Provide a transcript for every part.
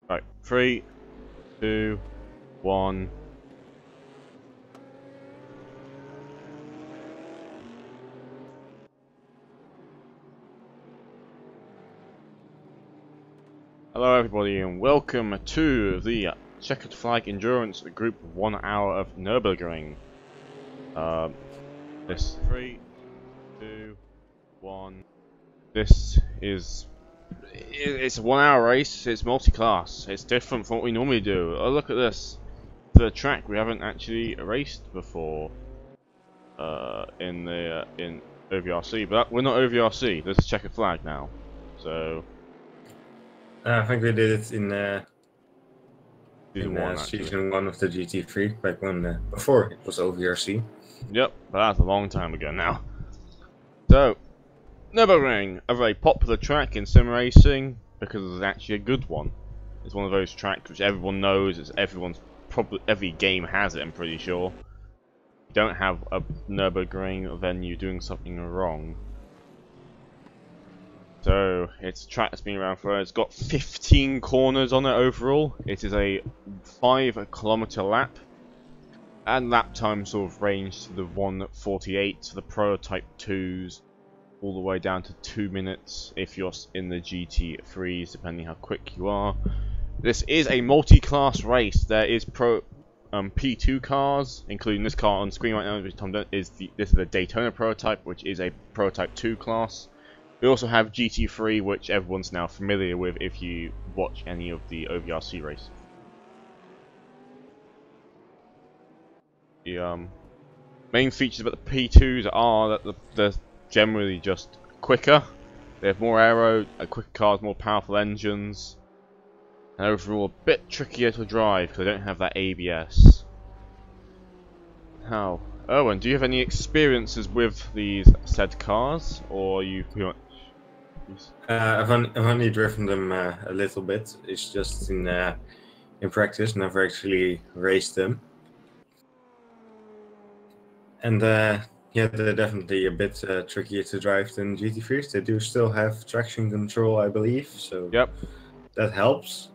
Right, 3, 2, 1. Hello everybody and welcome to the Checkered Flag Endurance Group 1 hour of Nurburgring. This 3, 2, 1. This is it's a 1 hour race. It's multi-class. It's different from what we normally do. Oh, look at this. The track we haven't actually raced before in OVRC, but we're not OVRC. This is Checkered Flag now. So I think we did it in season 1 season 1 of the GT3, back when before it was OVRC. Yep, but that's a long time ago now. So, Nurburgring, a very popular track in sim racing because it's actually a good one. It's one of those tracks which everyone knows. Every game has it. I'm pretty sure. If you don't have a Nurburgring, then you're doing something wrong. So it's a track that's been around for. It's got 15 corners on it overall. It is a 5-kilometer lap, and lap time sort of ranged to the 1:48 to the prototype 2s, all the way down to 2 minutes if you're in the GT3s, depending how quick you are. This is a multi-class race. There is P2 cars, including this car on screen right now, which this is the Daytona prototype, which is a prototype 2 class. We also have GT3, which everyone's now familiar with if you watch any of the OVRC races. The main features about the P2s are that they're generally just quicker. They have more aero, quicker cars, more powerful engines, and overall a bit trickier to drive because they don't have that ABS. How? Owen, do you have any experiences with these said cars, or are you pretty much? I've only driven them a little bit. It's just in practice, never actually raced them. And yeah, they're definitely a bit trickier to drive than GT3s. They do still have traction control, I believe, so Yep. that helps.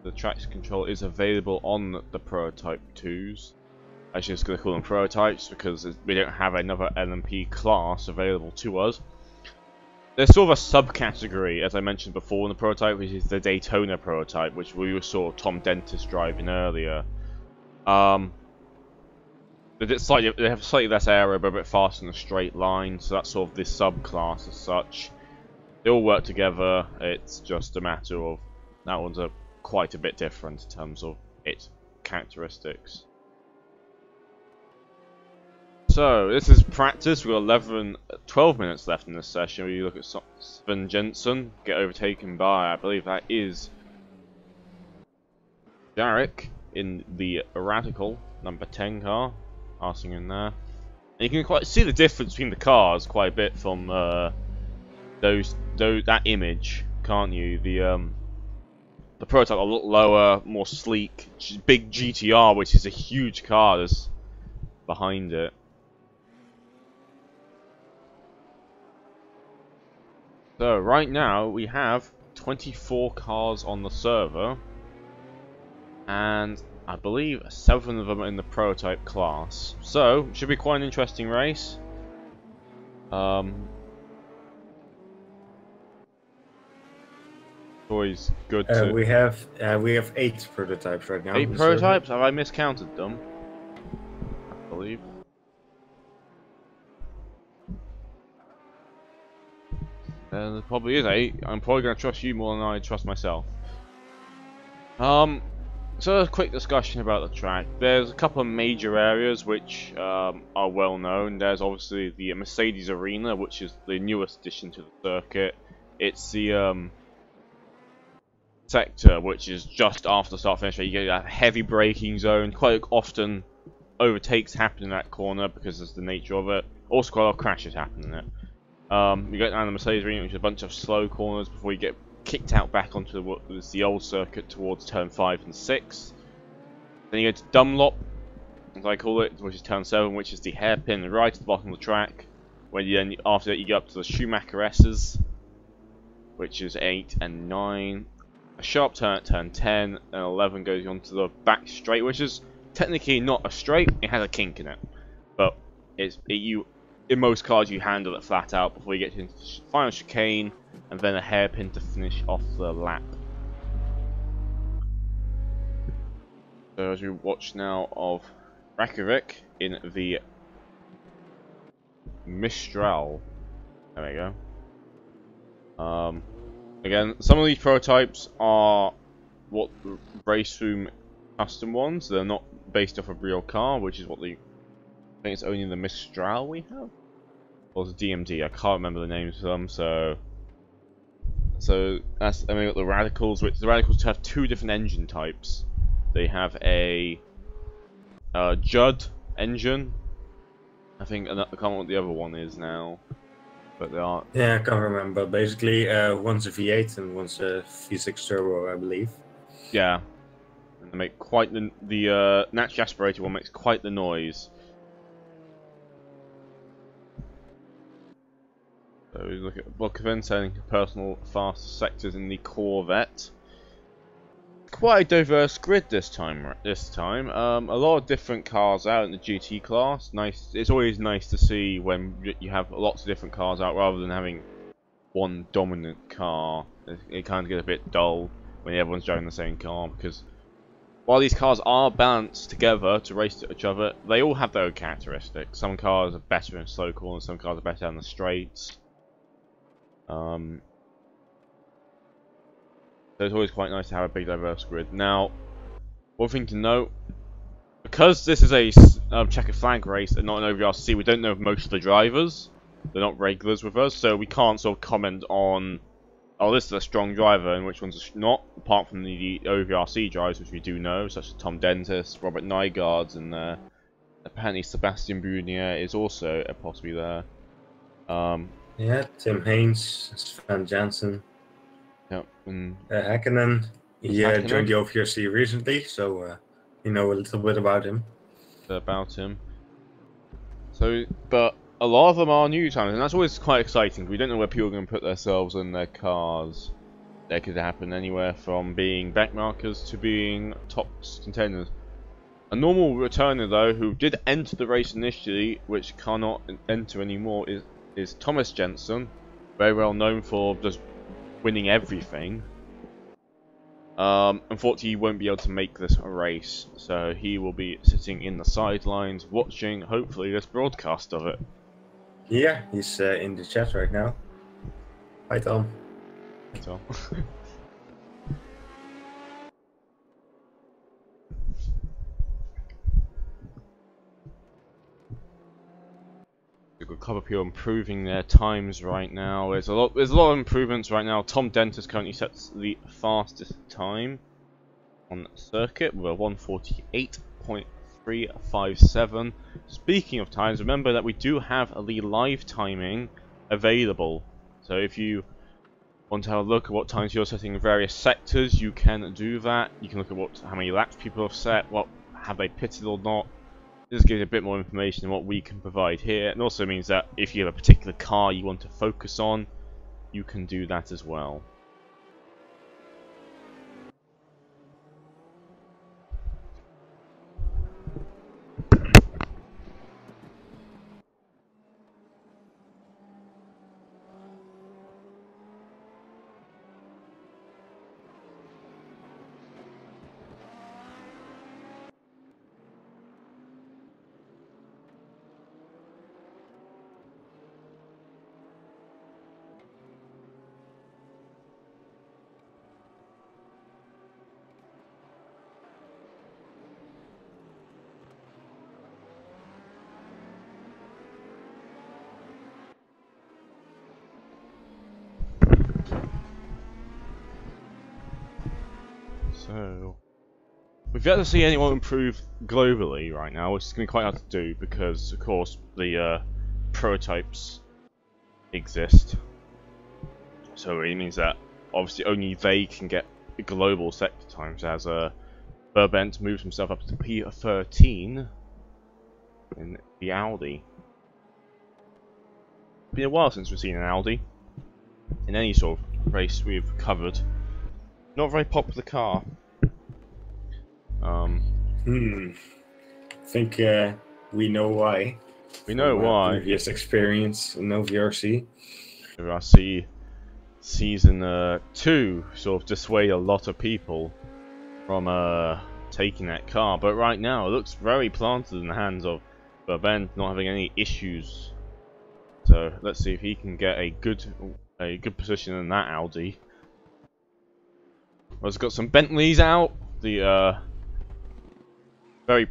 The traction control is available on the prototype 2s. I'm just going to call them prototypes because we don't have another LMP class available to us. There's sort of a subcategory, as I mentioned before, in the prototype, which is the Daytona prototype, which we saw Tom Dentist driving earlier. They have slightly less aero, but a bit faster in a straight line, so that's sort of this subclass as such. They all work together. It's just a matter of that one's quite a bit different in terms of its characteristics. So, this is practice. We've got 12 minutes left in this session. We look at Sven Jensen get overtaken by, I believe that is Jarek in the Radical number 10 car, passing in there. And you can quite see the difference between the cars quite a bit from that image, can't you? The prototype a lot lower, more sleek, big GTR, which is a huge car that's behind it. So right now we have 24 cars on the server, and I believe 7 of them are in the prototype class. So should be quite an interesting race. Always good to. We have 8 prototypes right now. 8 prototypes? Have I miscounted them? I believe. There probably is 8. I'm probably going to trust you more than I trust myself. So a quick discussion about the track. There's a couple of major areas which are well known. There's obviously the Mercedes Arena, which is the newest addition to the circuit. It's the sector which is just after the start finish. You get that heavy braking zone. Quite often overtakes happen in that corner because it's the nature of it. Also quite a lot of crashes happen in it. You get down the Mercedes Arena, which is a bunch of slow corners before you get kicked out back onto what was the old circuit towards turn 5 and 6. Then you go to Dunlop, as I call it, which is turn 7, which is the hairpin right at the bottom of the track. After that you go up to the Schumacher S's, which is 8 and 9. a sharp turn at turn 10, and 11 goes onto the back straight, which is technically not a straight, it has a kink in it. But in most cars you handle it flat out before you get to the final chicane, and then a hairpin to finish off the lap. So as we watch now of Reykjavik in the Mistral. There we go. Again, some of these prototypes are what race room custom ones. They're not based off a real car, which is what I think it's only the Mistral we have. Or the DMD, I can't remember the names of them, so that's, and we got the Radicals, which the Radicals have two different engine types. They have a Judd engine. I can't remember what the other one is now, but they are. Yeah, I can't remember. Basically, one's a V8 and one's a V6 turbo, I believe. Yeah, and they make quite the naturally aspirated one makes quite the noise. So we look at Volkswagen selling personal fast sectors in the Corvette. Quite a diverse grid this time. A lot of different cars out in the GT class. Nice. It's always nice to see when you have lots of different cars out rather than having one dominant car. It kind of gets a bit dull when everyone's driving the same car, because while these cars are balanced together to race each other, they all have their own characteristics. Some cars are better in slow corners, some cars are better on the straights. So it's always quite nice to have a big diverse grid. Now, one thing to note, because this is a checkered flag race and not an OVRC, we don't know most of the drivers. They're not regulars with us, so we can't sort of comment on, oh, this is a strong driver and which one's not, apart from the OVRC drivers, which we do know, such as Tom Dentis, Robert Nygaard's, and apparently Sebastian Brunier is also possibly there. Yeah, Tim Haynes, Sven Jansen. Yep, and Hakkinen. He Hakkinen. joined the OVRC recently, so you know a little bit about him. So, but a lot of them are new timers, and that's always quite exciting. We don't know where people are going to put themselves in their cars. That could happen anywhere from being backmarkers to being top contenders. A normal returner, though, who did enter the race initially, which cannot enter anymore, is Thomas Jensen, very well known for just winning everything. Unfortunately, he won't be able to make this race, so he will be sitting in the sidelines watching, hopefully, this broadcast of it. Yeah, he's in the chat right now. Hi, Tom. Hi, Tom. We've got a couple of people improving their times right now. There's a lot of improvements right now. Tom Dentis currently sets the fastest time on circuit with a 1:48.357. Speaking of times, remember that we do have the live timing available. So if you want to have a look at what times you're setting in various sectors, you can do that. You can look at how many laps people have set, have they pitted or not. This gives you a bit more information than what we can provide here, and also means that if you have a particular car you want to focus on, you can do that as well. So, we've yet to see anyone improve globally right now, which is going to be quite hard to do because, of course, the prototypes exist. So it means that obviously only they can get global sector times, as Burbent moves himself up to P13 in the Audi. It's been a while since we've seen an Audi in any sort of race we've covered. Not a very popular car. I think we know why. We know From why. previous experience in OVRC. OVRC Season 2 sort of dissuade a lot of people from taking that car, but right now it looks very planted in the hands of Ben, not having any issues. So let's see if he can get a good position in that Audi. Well, it's got some Bentleys out. The very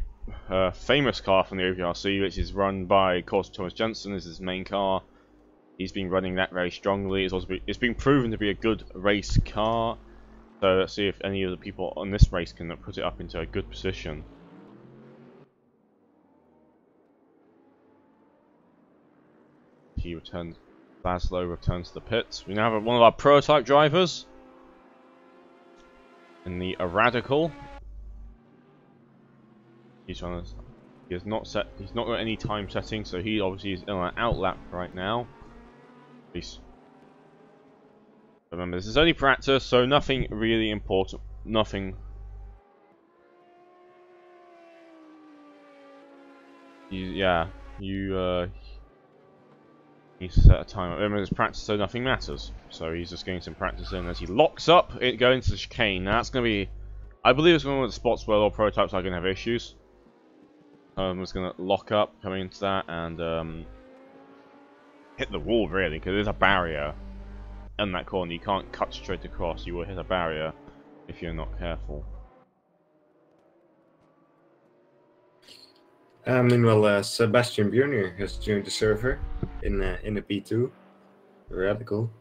famous car from the OVRC, which is run by, of course, Thomas Jensen, is his main car. He's been running that very strongly. It's been proven to be a good race car. So let's see if any of the people on this race can put it up into a good position. Laszlo returns to the pits. We now have one of our prototype drivers in the Radical. He has not got any time setting, so he obviously is in an outlap right now. Remember, this is only practice, so nothing really important. Nothing. You need to set a time. Remember, it's practice, so nothing matters. So he's just getting some practice in as he locks up. It going into the chicane. Now that's going to be, I believe it's one of the spots where all prototypes are going to have issues. It's going to lock up coming into that and hit the wall really, because there's a barrier in that corner. You can't cut straight across. You will hit a barrier if you're not careful. Meanwhile, Sebastian Björner has joined the server in a P2. Radical.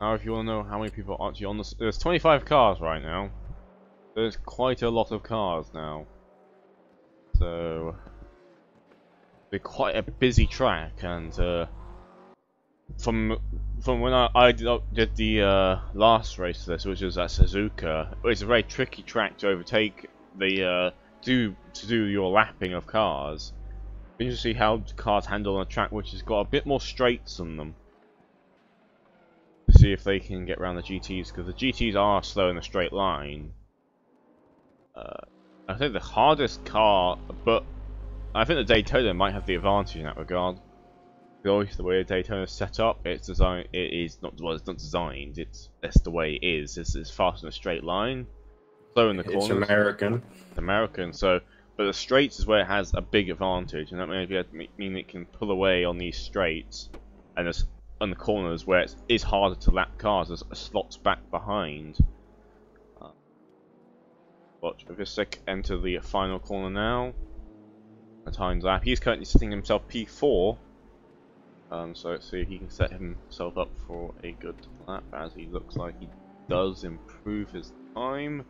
Now, if you want to know how many people are actually on this, there's 25 cars right now. There's quite a lot of cars now. So, it's quite a busy track, and from when I did the last race of this, which was at Suzuka, it's a very tricky track to overtake. The do your lapping of cars. You see how cars handle on a track which has got a bit more straights on them. To see if they can get around the GTs, because the GTs are slow in a straight line. I think the hardest car, but I think the Daytona might have the advantage in that regard. Because the way the Daytona is set up, it's designed. It is not well. It's not designed. That's the way it is. It's fast in a straight line. Slow in the corners. It's American. It's American. So, but the straights is where it has a big advantage, and that may mean it can pull away on these straights, and it's on the corners where it is harder to lap cars as slots back behind. Watch Visick enter the final corner now. A timed lap. He's currently setting himself P4. So let's see if he can set himself up for a good lap, as he looks like he does improve his time.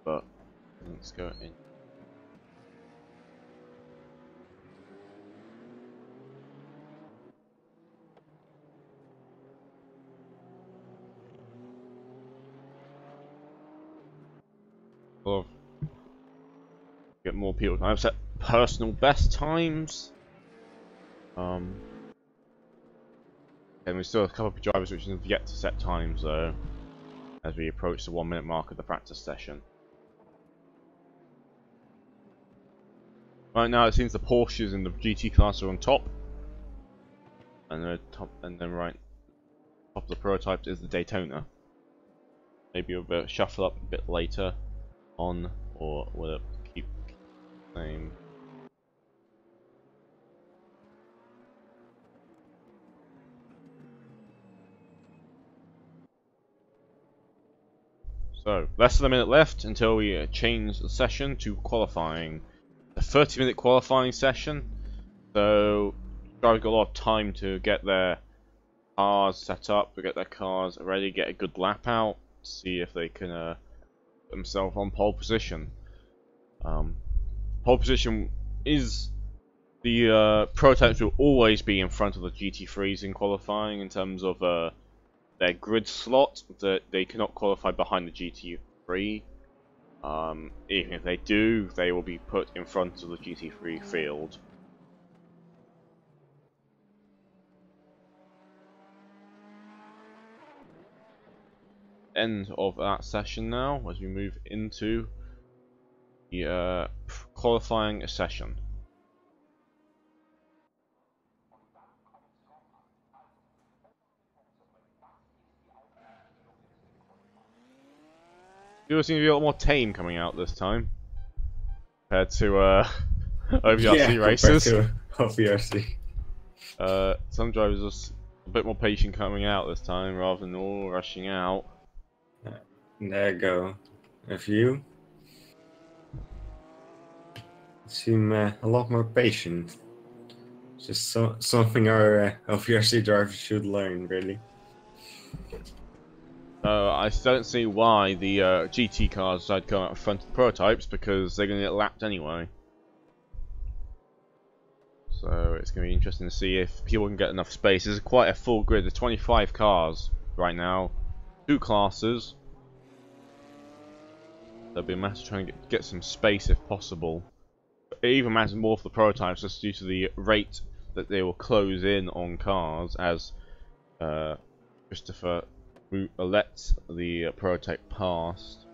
But let's go in. Well, get more people. I've set personal best times. And we still have a couple of drivers which have yet to set times though, as we approach the 1 minute mark of the practice session. Right now it seems the Porsches in the GT class are on top, and then right top of the prototypes is the Daytona. Maybe we'll shuffle up a bit later on, or will it keep the same? So, less than a minute left until we change the session to qualifying. A 30-minute qualifying session. So, drivers got a lot of time to get their cars set up, to get their cars ready, get a good lap out, see if they can put themselves on pole position. Pole position is the prototypes will always be in front of the GT3s in qualifying in terms of their grid slot. That they cannot qualify behind the GT3. Even if they do, they will be put in front of the GT3 field. end of that session now as we move into the qualifying session. You seem to be a lot more tame coming out this time compared to OVRC races. Compared to OVRC. Some drivers are a bit more patient coming out this time rather than all rushing out. There you go. A few seem a lot more patient. Just something our OVRC drivers should learn, really. I don't see why the GT cars decide to come out in front of the prototypes, because they're going to get lapped anyway. So it's going to be interesting to see if people can get enough space. There's quite a full grid. There's 25 cars right now, 2 classes. There'll be a matter of trying to get some space if possible. It even matters more for the prototypes just due to the rate that they will close in on cars as Christopher let the prototype past.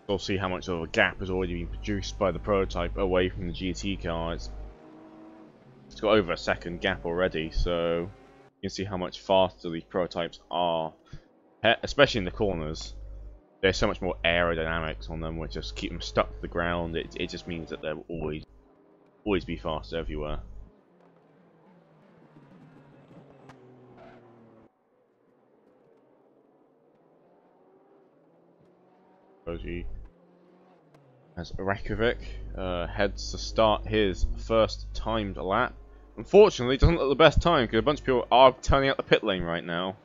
We'll see how much of a gap has already been produced by the prototype away from the GT car. It's got over a second gap already, so you can see how much faster these prototypes are, especially in the corners. There's so much more aerodynamics on them, which just keep them stuck to the ground. It just means that they'll always be faster everywhere. As Rakovic heads to start his first timed lap. Unfortunately, it doesn't look the best time because a bunch of people are turning out the pit lane right now.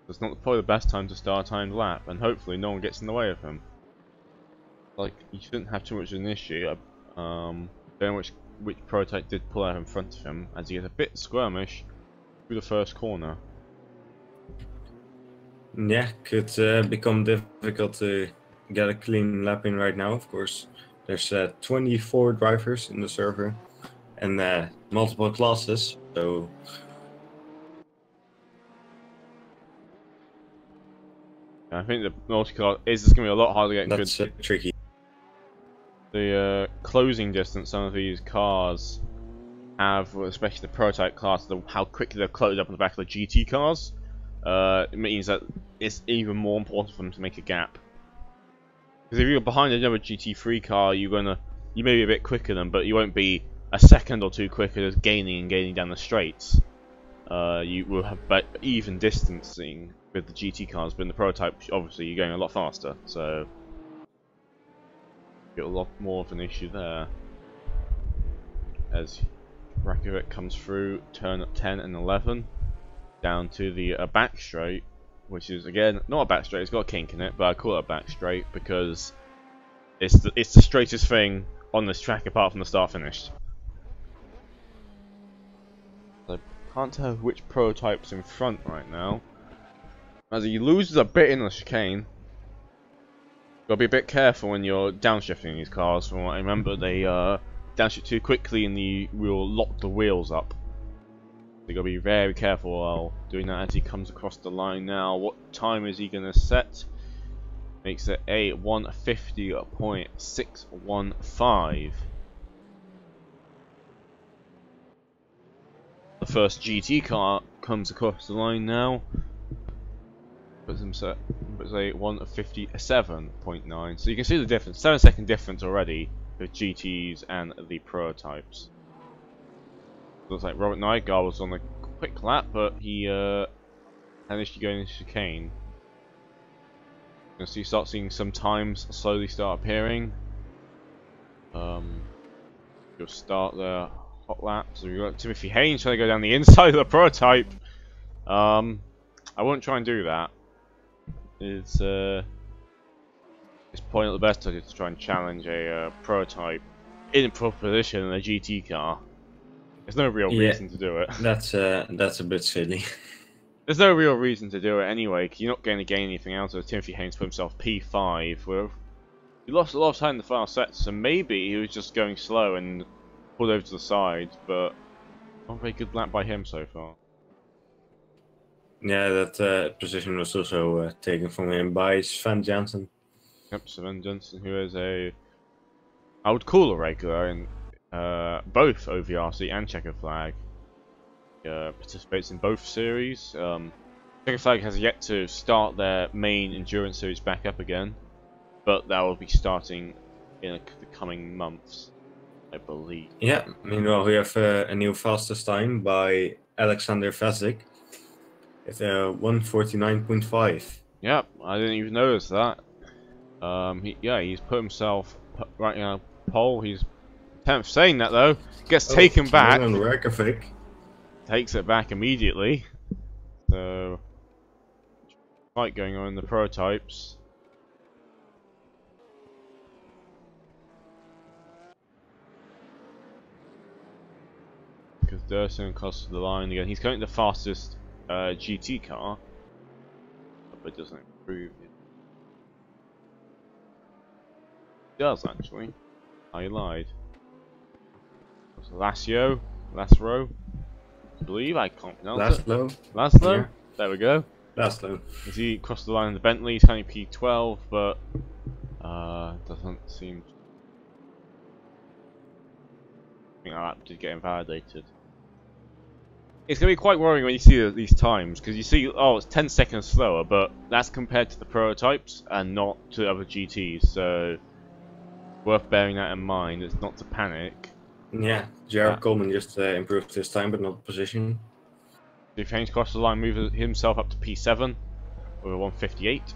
It's not probably the best time to start a timed lap, and hopefully no one gets in the way of him. Like, you shouldn't have too much of an issue. Don't know which prototype did pull out in front of him, as he gets a bit squirmish through the first corner. Yeah, could become difficult to get a clean lap in right now, of course. There's 24 drivers in the server and multiple classes, so... I think the multi-class is just going to be a lot harder to get That's good. tricky. The closing distance some of these cars have, especially the prototype class, how quickly they're closed up on the back of the GT cars. It means that it's even more important for them to make a gap. Because if you're behind another GT3 car, you may be a bit quicker than, but you won't be a second or two quicker just gaining down the straights. You will have even distancing with the GT cars, but in the prototype, obviously, you're going a lot faster, so you get a lot more of an issue there. As Rakovic comes through turn 10 and 11, down to the back straight, which is again not a back straight. It's got a kink in it, but I call it a back straight because it's the straightest thing on this track apart from the start finish. I can't tell which prototype's in front right now. As he loses a bit in the chicane. Gotta be a bit careful when you're downshifting these cars. From what I remember, they downshift too quickly and the will lock the wheels up. You gotta be very careful while doing that as he comes across the line now. What time is he gonna set? Makes it a 150.615. The first GT car comes across the line now. Puts a 157.9. So you can see the difference. 7-second difference already with GTs and the prototypes. Looks like Robert Nygaard was on a quick lap, but he managed to go into chicane. You start seeing some times slowly start appearing. You'll start the hot lap. So we've got Timothy Haynes trying to go down the inside of the prototype. I won't try and do that. It's probably not the best idea to try and challenge a prototype in proper position in a GT car. There's no real reason to do it. That's a bit silly. There's no real reason to do it anyway, 'cause you're not going to gain anything out of it. Timothy Haynes put himself P5, where he lost a lot of time in the final set, so maybe he was just going slow and pulled over to the side, but not a very good lap by him so far. Yeah, that position was also taken from him by Sven Jansen. Yep, Sven Johnson, who is I would call a regular in both OVRC and Checker Flag. Participates in both series. Checker Flag has yet to start their main endurance series back up again, but that will be starting in the coming months, I believe. Yeah, meanwhile we have a new fastest time by Alexander Vasic. It's 1:49.5. Yep, I didn't even notice that. He's put himself right now pole. He's 10th. Saying that though, gets taken back. On Reykjavik. Takes it back immediately. So, fight going on in the prototypes. Because Durson crosses the line again. He's currently the fastest GT car, but doesn't improve it. He does actually. I lied. So Laszlo, I believe I can't pronounce it. Laszlo? Yeah. There we go. Laszlo. As he crossed the line in the Bentley, he's only P12, but doesn't seem. I think that did get invalidated. It's going to be quite worrying when you see these times, because you see, oh, it's 10 seconds slower, but that's compared to the prototypes and not to other GTs, so worth bearing that in mind. It's not to panic. Yeah, Jared Coleman just improved his time, but not position. If Haynes crosses the line, moves himself up to P7 with a 158.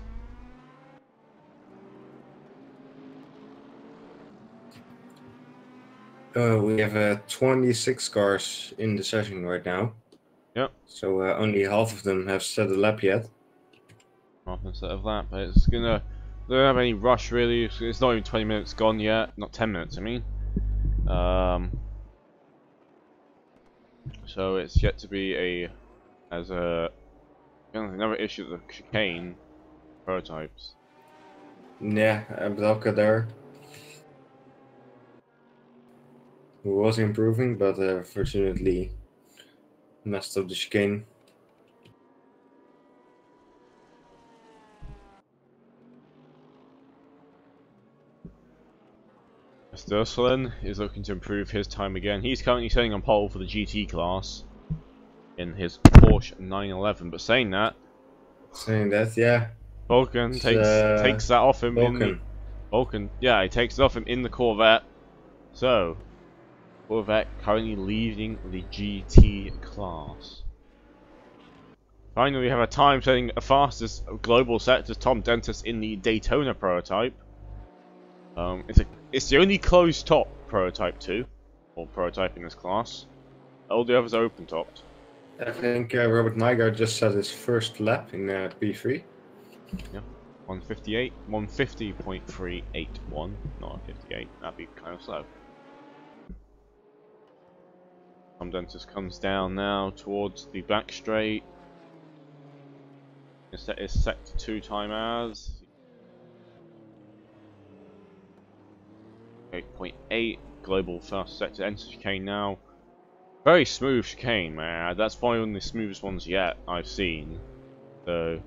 We have 26 cars in the session right now. Yep. So only half of them have set a lap yet. Half instead of that, but it's gonna. They don't have any rush really. It's not even 20 minutes gone yet. Not 10 minutes, I mean. So it's yet to be another issue with the chicane prototypes. Yeah, Abdelka there. Who was improving, but fortunately messed up the chicane. Sturslin is looking to improve his time again. He's currently sitting on pole for the GT class in his Porsche 911. But saying that, yeah, Vulcan takes that off him. Vulcan. Yeah, he takes it off him in the Corvette. So, Corvette currently leading the GT class. Finally, we have a time setting a fastest global set to Tom Dentis in the Daytona prototype. It's the only closed top prototype too, or prototype in this class. All the others are open topped. I think Robert Nygaard just set his first lap in P3. Yeah, 158, 150.381, not 58. That'd be kind of slow. Tom Dentis comes down now towards the back straight. Is set to 2 time hours. 8.8 global fast set to enter chicane now. Very smooth chicane, man. That's probably one of the smoothest ones yet I've seen. So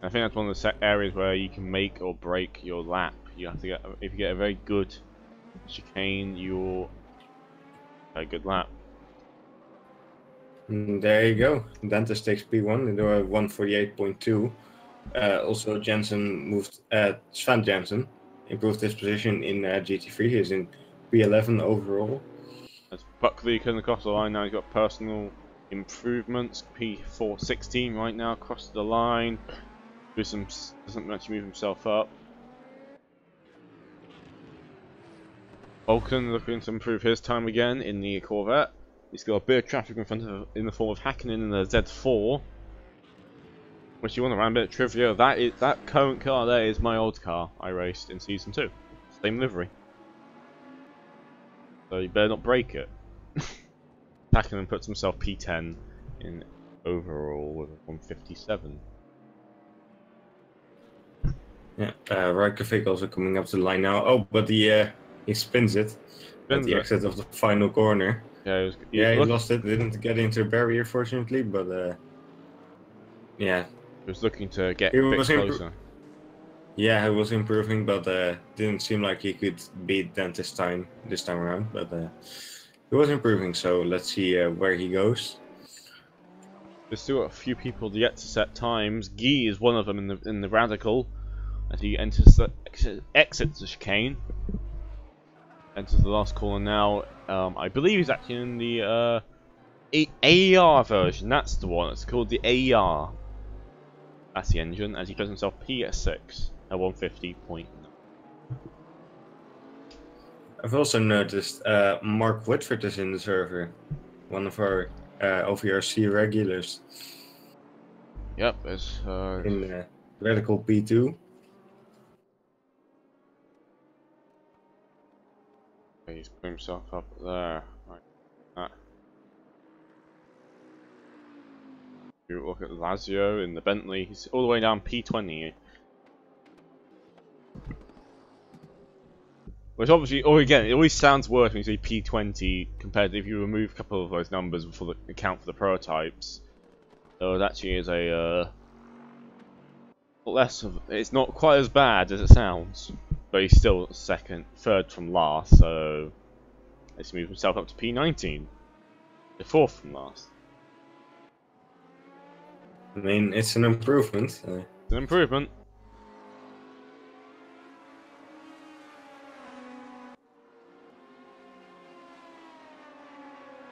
I think that's one of the areas where you can make or break your lap. You have to get, if you get a very good chicane, you're a good lap. There you go. Dentis takes P1 into a 148.2. Also, Sven Jansen improved his position in GT3. He's in P11 overall. As Buckley coming across the line now, he's got personal improvements. P416 right now across the line. Doesn't actually move himself up. Vulcan looking to improve his time again in the Corvette. He's got a bit of traffic in front of in the form of Hakkinen in the Z4. Which you want to run a bit of trivia, that current car there is my old car I raced in season 2. Same livery. So you better not break it. Hakkinen puts himself P10 in overall with a 157. Yeah, Reykjavik also coming up to the line now. Oh, but he spins it at the exit of the final corner. Yeah, he lost it. Didn't get into the barrier, fortunately, but yeah. He was looking to get a bit closer. Yeah, he was improving, but didn't seem like he could beat Dent this time around. But he was improving, so let's see where he goes. There's still a few people yet to set times. Guy is one of them in the radical, as he exits the chicane. Enters the last corner now. I believe he's actually in the AR version. That's the one. It's called the AR. That's the engine, as he does himself PS6 at 150.9. I've also noticed Mark Whitford is in the server, one of our OVRC regulars. Yep, it's in Radical P2. He's put himself up there. Like that. You look at Lazio in the Bentley. He's all the way down P20. Which obviously, again, it always sounds worse when you say P20 compared to if you remove a couple of those numbers before the account for the prototypes. So it actually is a less of. It's not quite as bad as it sounds, but he's still third from last. So let's move himself up to P19, the fourth from last. I mean, it's an improvement. It's an improvement.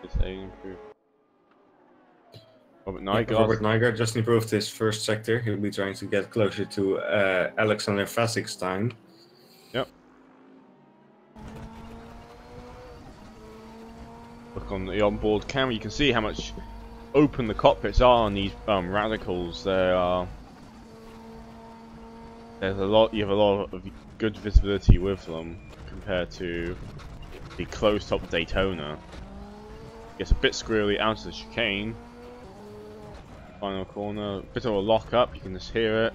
It's an improvement. Robert Nygaard just improved his first sector. He'll be trying to get closer to Alexander Vasik's time. Yep. Look on the onboard camera, you can see how much open the cockpits are on these radicals. There's a lot. You have a lot of good visibility with them compared to the closed-top Daytona. Gets a bit squirrely out of the chicane. Final corner, bit of a lock up. You can just hear it.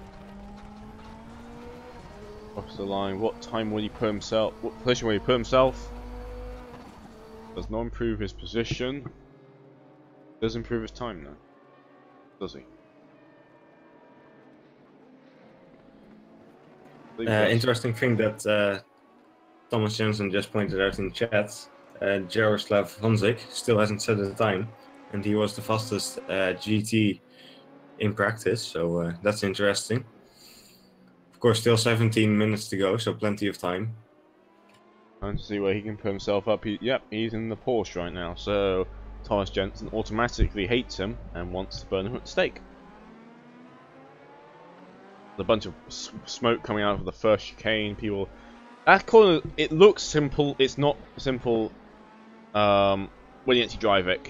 Across the line. What time will he put himself? What position will he put himself? Does not improve his position. Does improve his time though. Does he? Interesting thing that Thomas Jensen just pointed out in chat. Jaroslav Honzik still hasn't set a time, and he was the fastest GT in practice, so that's interesting. Of course, still 17 minutes to go, so plenty of time. Trying to see where he can put himself up. Yep, he's in the Porsche right now, so Thomas Jensen automatically hates him and wants to burn him at the stake. There's a bunch of smoke coming out of the first chicane. People, that corner, it looks simple. It's not simple when you actually drive it.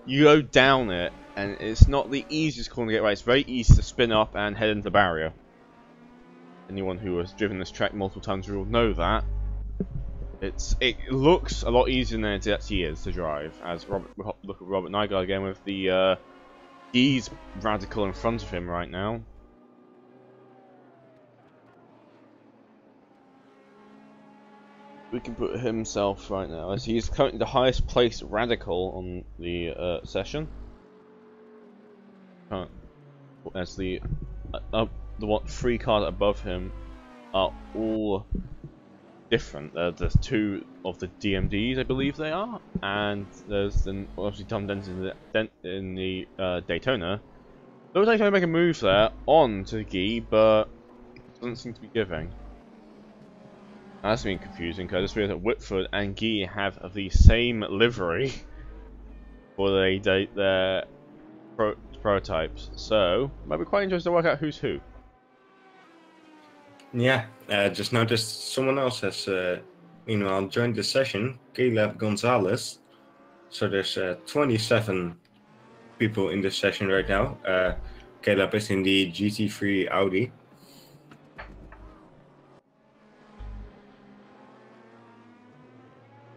You go down it, and it's not the easiest corner to get right. It's very easy to spin up and head into the barrier. Anyone who has driven this track multiple times will know that. It looks a lot easier than it actually is to drive. As look at Robert Nygaard again with the he's radical in front of him right now. We can put himself right now as he's currently the highest placed radical on the session. As the three cars above him are all different. There's two of the DMDs, I believe they are, and there's obviously Tom Denton in the Daytona. Looks like trying to make a move there on to Guy, but doesn't seem to be giving. That's been confusing because I just realized that Whitford and Guy have the same livery for their prototypes, so it might be quite interesting to work out who's who. Yeah, just noticed someone else has joined the session, Caleb Gonzalez. So there's 27 people in this session right now. Caleb is in the GT3 Audi.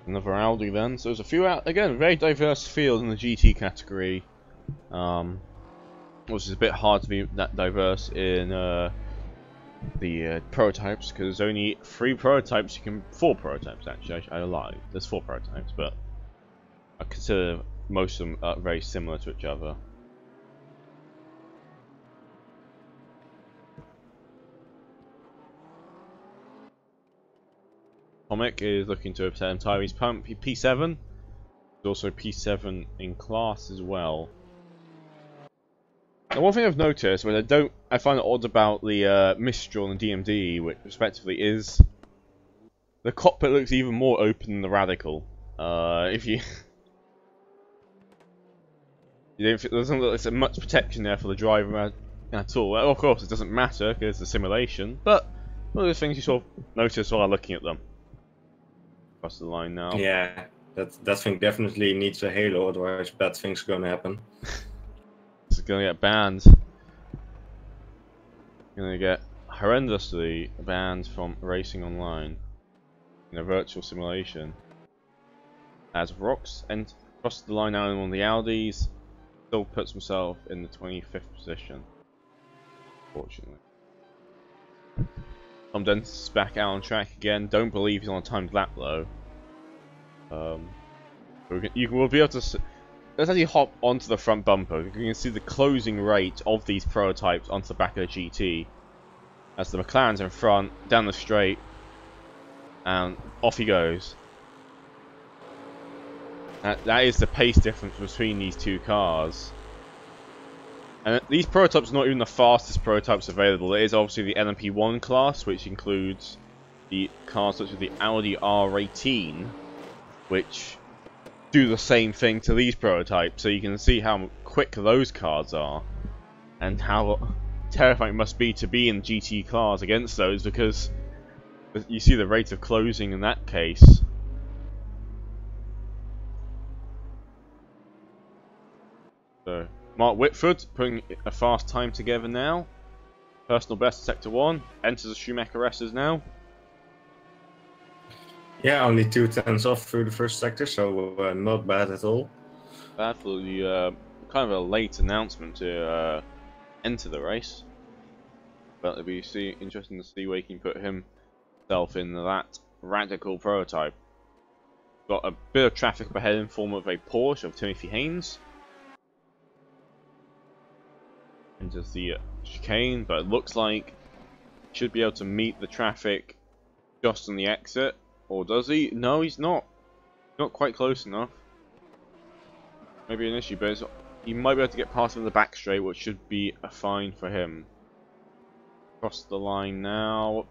Another Audi then, so there's a few out again, very diverse field in the GT category. which is a bit hard to be that diverse in the prototypes, because there's only 4 prototypes actually. I lied. There's 4 prototypes, but I consider most of them very similar to each other. Comic is looking to obtain Tyrese Pump P7. There's also P7 in class as well. Now, one thing I've noticed, which I find it odd about the Mistral and DMD, which respectively, is the cockpit looks even more open than the Radical. If you don't think, there doesn't look like there's much protection there for the driver at all. Well, of course, it doesn't matter because it's a simulation, but one of those things you sort of notice while looking at them. Across the line now. Yeah, that thing definitely needs a halo, otherwise bad things are gonna happen. It's gonna get banned. Gonna get horrendously banned from racing online in a virtual simulation. As Rox and crossed the line now on the Audis, still puts himself in the 25th position. Fortunately. Tom Dennis is back out on track again. Don't believe he's on a timed lap though. You will be able to. Let's actually hop onto the front bumper. You can see the closing rate of these prototypes onto the back of the GT. As the McLaren's in front, down the straight, and off he goes. That is the pace difference between these two cars. And these prototypes are not even the fastest prototypes available. It is obviously the LMP1 class, which includes the cars such as the Audi R18, which do the same thing to these prototypes. So you can see how quick those cars are, and how terrifying it must be to be in GT cars against those, because you see the rate of closing in that case. So Mark Whitford putting a fast time together now. Personal best in Sector 1. Enters the Schumacher S's now. Yeah, only 2 tenths off through the first sector, so not bad at all. Bad for the kind of a late announcement to enter the race. But it'll be interesting to see where he can put himself in that Radical prototype. Got a bit of traffic up ahead in form of a Porsche of Timothy Haynes. Enters the chicane, but it looks like he should be able to meet the traffic just on the exit. Or does he? No, he's not. Not quite close enough. Maybe an issue, but he might be able to get past him in the back straight, which should be a fine for him. Across the line now.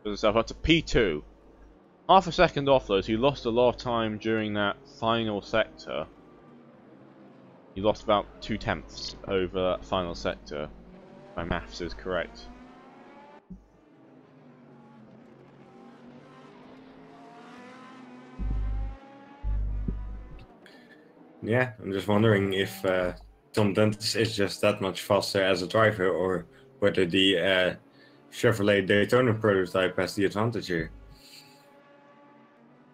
Puts himself up to P2. Half a second off though, so he lost a lot of time during that final sector. He lost about 2 tenths over that final sector. If my maths is correct. Yeah, I'm just wondering if Tom Dentis is just that much faster as a driver, or whether the Chevrolet Daytona prototype has the advantage here.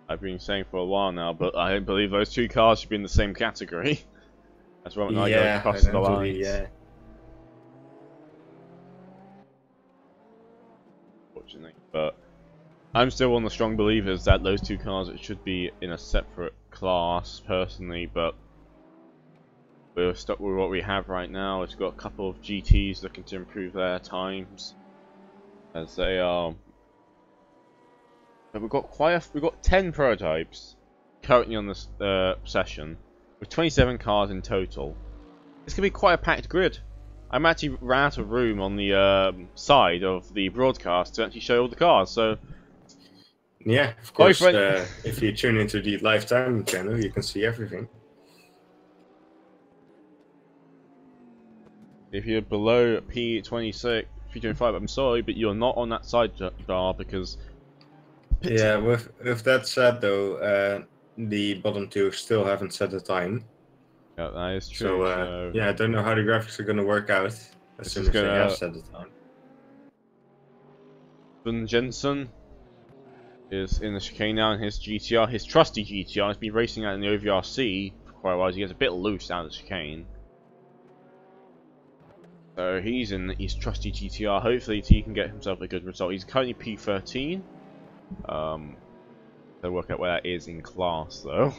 I've been saying for a while now, but I don't believe those 2 cars should be in the same category. That's right when I go across the lines. Yeah. Fortunately, but I'm still one of the strong believers that those 2 cars should be in a separate class, personally. But we're stuck with what we have right now. It's got a couple of GTs looking to improve their times, as they are. But we've got 10 prototypes currently on this session, with 27 cars in total. It's gonna be quite a packed grid. I'm actually ran out of room on the side of the broadcast to actually show all the cars. So yeah, of course. If you tune into the lifetime channel, you can see everything. If you're below P26, P25, I'm sorry, but you're not on that side bar because. Yeah, with that said though, the bottom 2 still haven't set the time. Yeah, that is true. So yeah, I don't know how the graphics are going to work out as soon as they have set the time. Ben Jensen is in the chicane now in his GTR, his trusty GTR. He's been racing out in the OVRC for quite a while. He gets a bit loose out of the chicane. So he's in his trusty GTR. Hopefully he can get himself a good result. He's currently P13. So work out where that is in class though.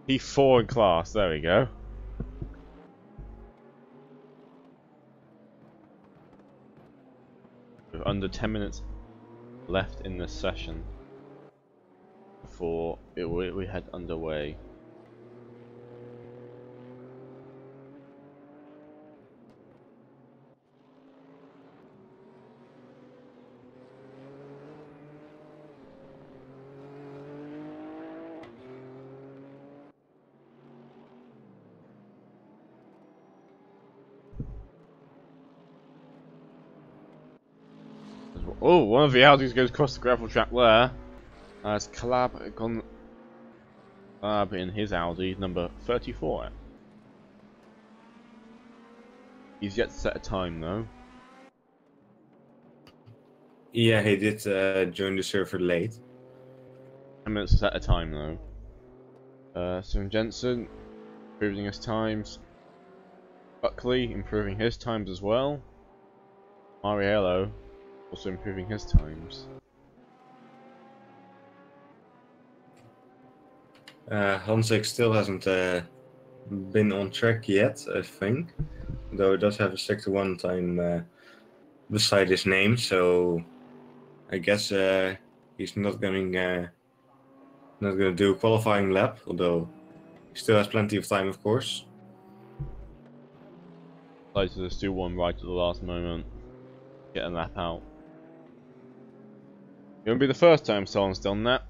P4 in class. There we go. With under 10 minutes left in this session before we head underway. Oh, one of the Audis goes across the gravel track there. As Collab gone in his Audi, number 34. He's yet to set a time though. Yeah, he did join the server late. 10 minutes to set a time though. Sim Jensen improving his times. Buckley improving his times as well. Mariello also improving his times. Hansik still hasn't been on track yet, I think. Though he does have a sector 1 time beside his name, so I guess he's not going to do a qualifying lap, although he still has plenty of time, of course. Decided to just do one right at the last moment. Get a lap out. It won't be the first time someone's done that.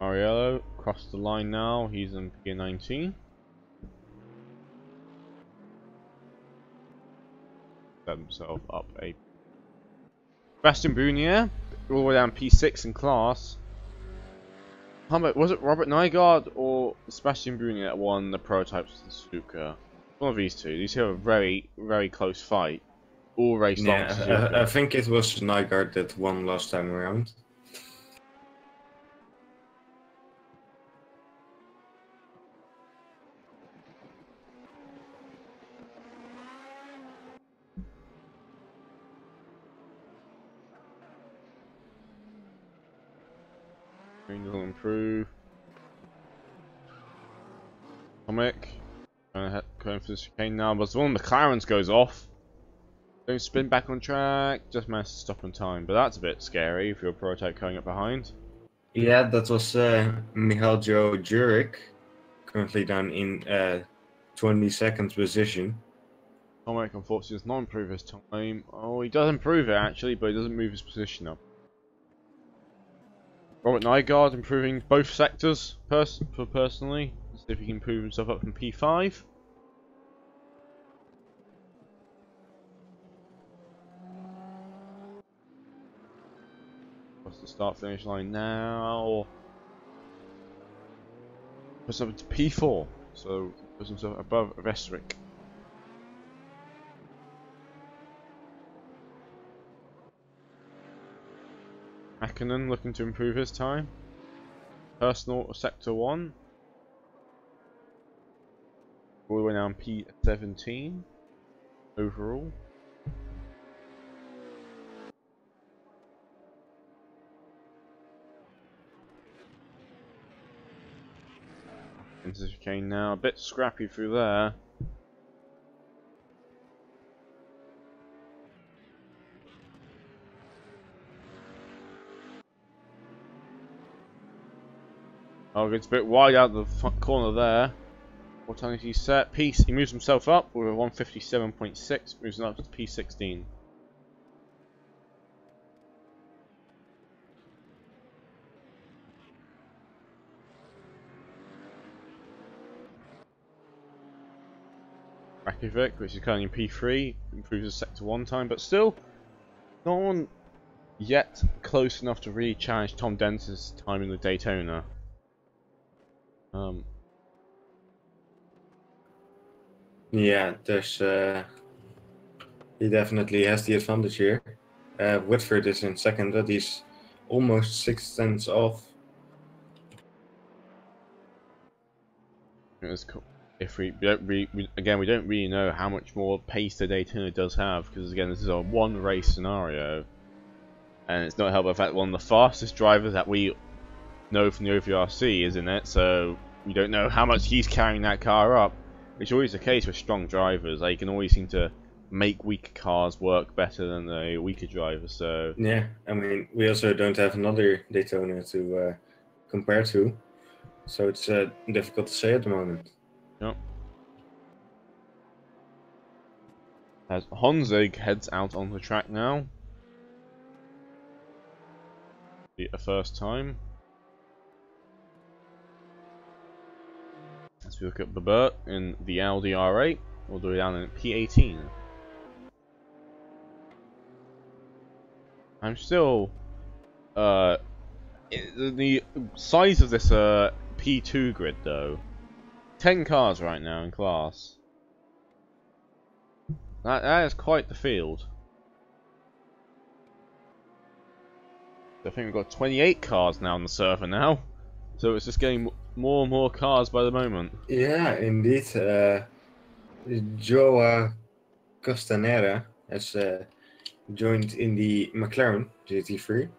Mariello crossed the line now. He's in P19. Set himself up a Sebastian Bunier, all the way down P6 in class. Was it Robert Nygaard or Sebastian Bunier that won the prototypes of the Suzuka? One of these two. These two have a very, very close fight. All raced on Suzuka. I think it was Nygaard that won last time around. Green will improve. Comic. Going for the chicane now, but one of the McLarens goes off. Don't spin back on track, just managed to stop in time. But that's a bit scary if you're a prototype coming up behind. Yeah, that was Michal Joe Jurek, currently down in 22nd position. Comic unfortunately does not improve his time. Oh, he does improve it actually, but he doesn't move his position up. Robert Nygaard improving both sectors personally. Let's see if he can improve himself up from P5. What's the start finish line now? Puts up to P4, so puts himself above Vestrick. Hakkinen looking to improve his time. Personal sector 1. All the way down P17 overall. Into the chicane now, a bit scrappy through there. Oh, gets a bit wide out the front corner there. What time is he set? He moves himself up with a 157.6, moves up to P16. Rakovic, which is currently in P3, improves his sector 1 time, but still, no one yet close enough to really challenge Tom Denton's time in the Daytona. Yeah, there's he definitely has the advantage here. Whitford is in second, but he's almost 6 tenths off. If we don't again, we don't really know how much more pace the Daytona does have, because again, this is a one race scenario, and it's not helped by the fact one of the fastest drivers that we know from the OVRC is in it, so we don't know how much he's carrying that car up. Which is always the case with strong drivers. They can always seem to make weaker cars work better than the weaker drivers. So yeah, I mean, we also don't have another Daytona to compare to, so it's difficult to say at the moment. yep. As Honzig heads out on the track now, be a first time. As we look at Babert in the Audi R8, all the way down in P18. I'm still the size of this P2 grid though. 10 cars right now in class. That is quite the field. I think we've got 28 cars now on the server now, so it's just getting more and more cars by the moment. Yeah, indeed. Joa Costanera has joined in the McLaren GT3.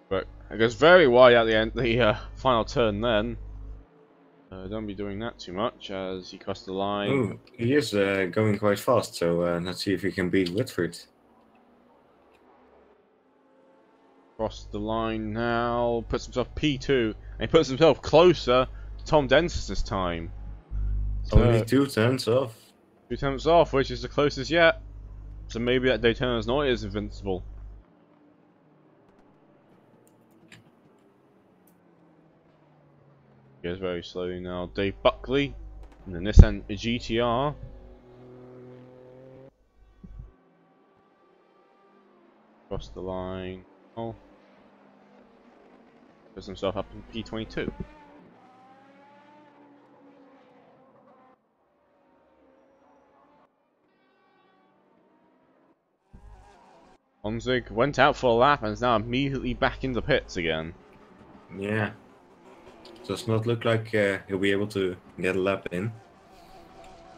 But it goes very wide at the end, the final turn then. Don't be doing that too much as he crossed the line. Ooh, he is going quite fast, so let's see if he can beat Whitford. Crossed the line now, puts himself P2, and he puts himself closer to Tom Densis this time. So, Only 2 tenths off. 2 tenths off, which is the closest yet. So maybe that Daytona's not as invincible. Goes very slowly now. Dave Buckley in the Nissan GTR. Cross the line. Oh. Puts himself up in P22. Onzig went out for a lap and is now immediately back in the pits again. Yeah. Does not look like he'll be able to get a lap in.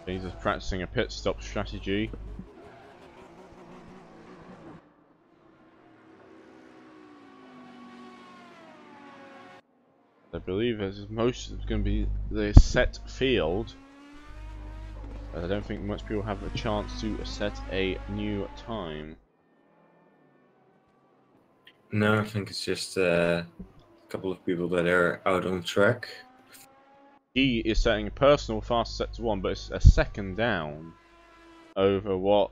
He's just practicing a pit stop strategy. I believe this most is going to be the set field. I don't think much people have a chance to set a new time. No, I think it's just a couple of people that are out on track. He is setting a personal fast set to 1, but it's a second down over what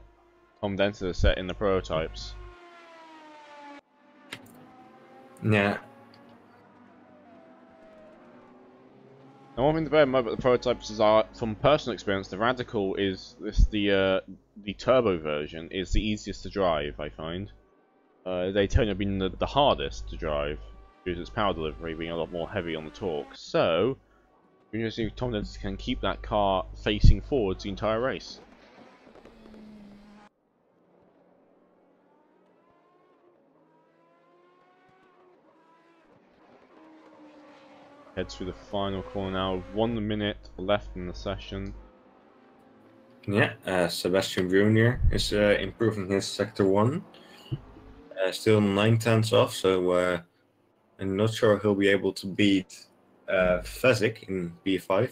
Tom Denton has set in the prototypes. Yeah. Now, one thing to bear in mind about the prototypes is, from personal experience, the Radical is the turbo version is the easiest to drive. I find Daytona being the hardest to drive due to its power delivery being a lot more heavy on the torque. So, you're going to see if Tom Denton can keep that car facing forwards the entire race. Heads through the final corner now with 1 minute left in the session. Yeah, Sebastian Brunier is improving his sector 1. Still 9 tenths off, so I'm not sure he'll be able to beat Fezzik in B5.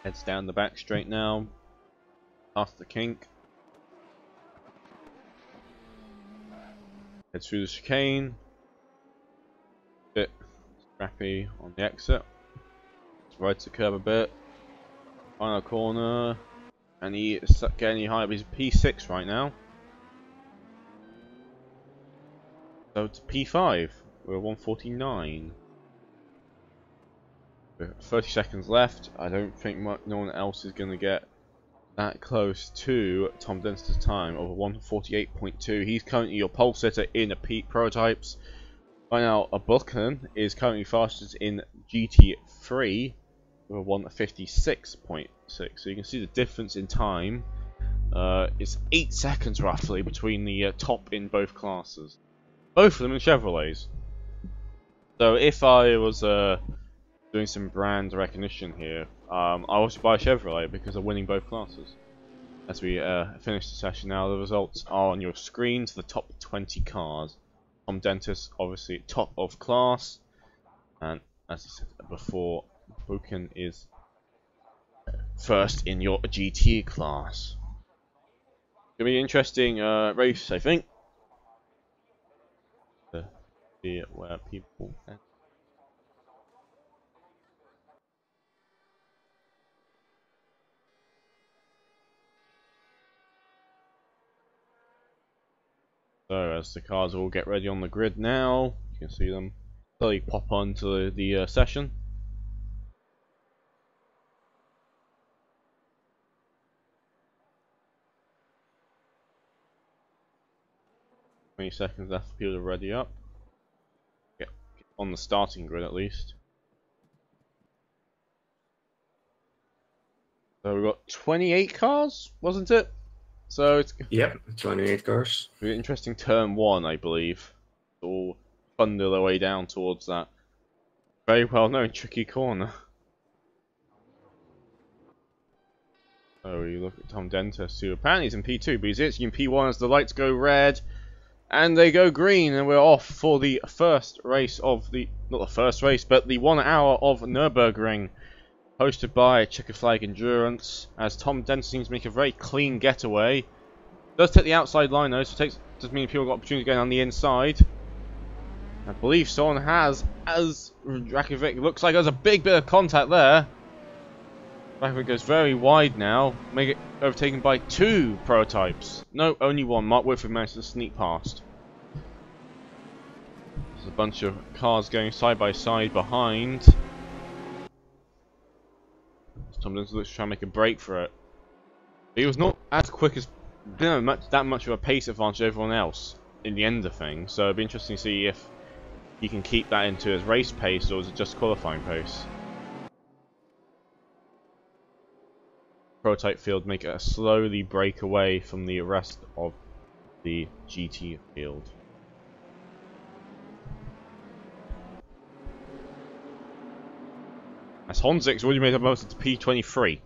Heads down the back straight now. Past the kink. Heads through the chicane. Bit scrappy on the exit. Rides the curb a bit. Final corner. And he is getting high up. He's P6 right now. So it's P5. We're 149. 30 seconds left. I don't think no one else is going to get that close to Tom Denster's time of 148.2. He's currently your pole sitter in a Pete prototypes. Right now, a Buchanan is currently fastest in GT3 with a 156.6. So you can see the difference in time It's 8 seconds roughly between the top in both classes. Both of them in Chevrolets. So if I was doing some brand recognition here, I would buy Chevrolet because they're winning both classes. As we finish the session now, the results are on your screen to the top 20 cars. Tom Dentis, obviously top of class, and as I said before, Buchan is first in your GT class. Gonna be an interesting race, I think. To see where people. So as the cars all get ready on the grid now, you can see them slowly pop onto the session. Twenty seconds left for people to ready up. Get on the starting grid at least. So we've got 28 cars, wasn't it? So it's Yep, 28 cars. an interesting turn 1, I believe. All thunder their way down towards that very well known tricky corner. So we look at Tom Dentis, who apparently is in P2, but he's actually in P1 as the lights go red and they go green, and we're off for the first race of the, not the first race, but the 1 hour of Nurburgring, hosted by Checker Flag Endurance, as Tom Dentis seems to make a very clean getaway. Does take the outside line though, so does mean people got opportunity to go on the inside. I believe someone has, as Rakovic looks like there's a big bit of contact there. Rakovic goes very wide now, make it overtaken by 2 prototypes. No, only 1. Mark Whitford managed to sneak past. There's a bunch of cars going side by side behind. Tom Dentis looks to try and make a break for it. But he was not as quick as, didn't have that much of a pace advantage over everyone else in the end of things. So it'd be interesting to see if he can keep that into his race pace, or is it just qualifying pace? Prototype field make it slowly break away from the rest of the GT field. As Honzik's already made a most to P23.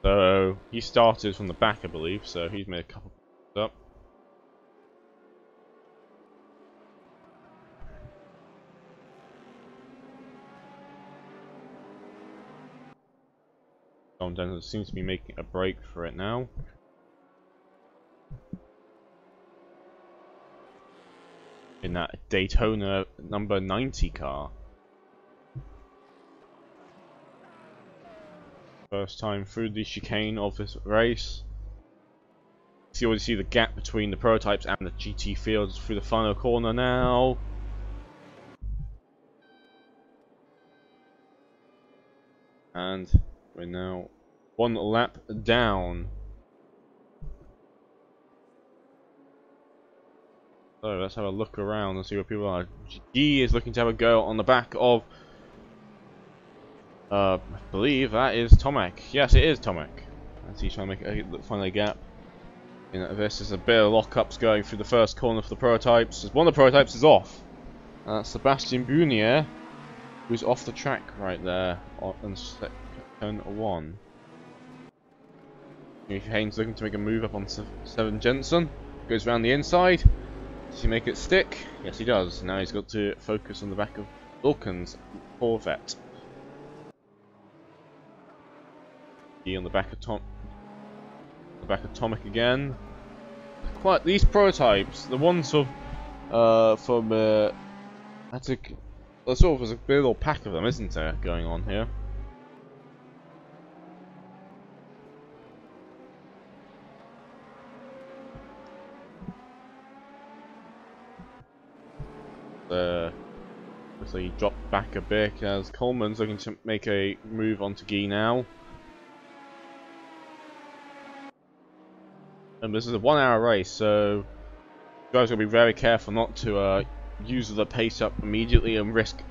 So he started from the back, I believe, so he's made a couple up. Tom Dentis seems to be making a break for it now. In that Daytona number 90 car. First time through the chicane of this race. You already see the gap between the prototypes and the GT fields through the final corner now. And we're now 1 lap down. So let's have a look around and see where people are. G is looking to have a go on the back of, I believe that is Tomek. Yes, it is Tomek. As he's trying to find a gap. This is a bit of lockups going through the first corner for the prototypes. As one of the prototypes is off. Sebastian Bunier, who's off the track right there on turn 1. Haynes looking to make a move up on Seven Jensen. Goes around the inside. Does he make it stick? Yes, he does. Now he's got to focus on the back of Vulcan's Corvette. He on the back of Tomek again. Quite these prototypes, the ones from I think there's sort of a big little pack of them, isn't there, going on here? So he dropped back a bit as Coleman's looking to make a move onto Guy now. And this is a 1 hour race, so you guys gotta be very careful not to use the pace up immediately and risk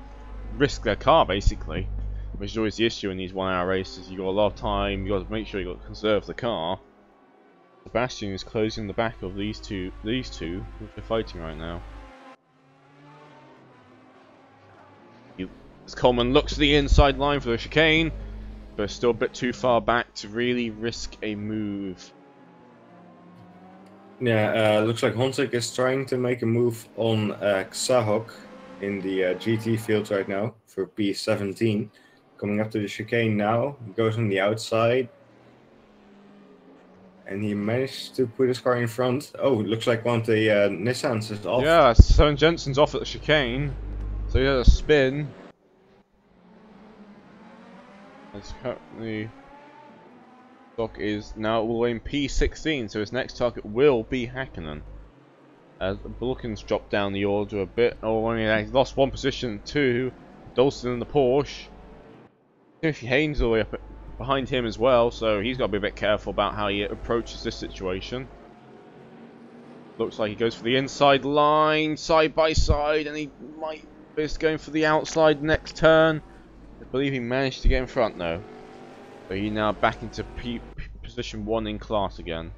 their car basically, which is always the issue in these 1 hour races. You got a lot of time, you got to make sure you got to conserve the car. Sebastian is closing the back of these two which are fighting right now. As Coleman looks to the inside line for the chicane, but still a bit too far back to really risk a move. Yeah, looks like Honzik is trying to make a move on Xahok in the GT field right now for P17. Coming up to the chicane now, he goes on the outside. And he managed to put his car in front. Oh, it looks like one of the Nissans is off. Yeah, Søren Jensen's off at the chicane, so he has a spin. As currently, stock is now all the way in P16, so his next target will be Hakkinen. As Bulkin's dropped down the order a bit. Oh, he's lost one position to Dawson in the Porsche. Timothy Haynes all the way up behind him as well, so he's got to be a bit careful about how he approaches this situation. Looks like he goes for the inside line, side by side, and he might be going for the outside next turn. I believe he managed to get in front though. So he's now back into position 1 in class again.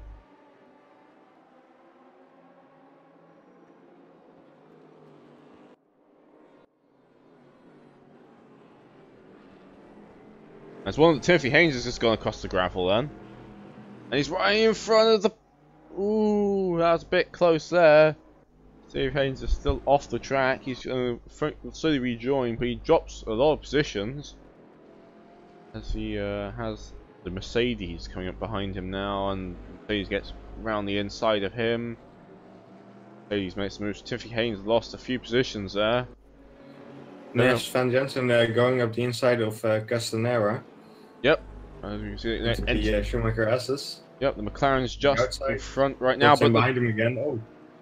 As one of the Timothy Haynes has just gone across the gravel then. And he's right in front of the... Ooh, that was a bit close there. Timothy Haynes is still off the track. He's going to slowly rejoin, but he drops a lot of positions. As he has the Mercedes coming up behind him now, and Mercedes gets around the inside of him. Mercedes makes moves. Timothy Haynes lost a few positions there. Yes, Van Jensen going up the inside of Castanera. Yep. As you can see, the Schumacher S's. Yep, the McLaren's just in front right now, but behind him again. Oh,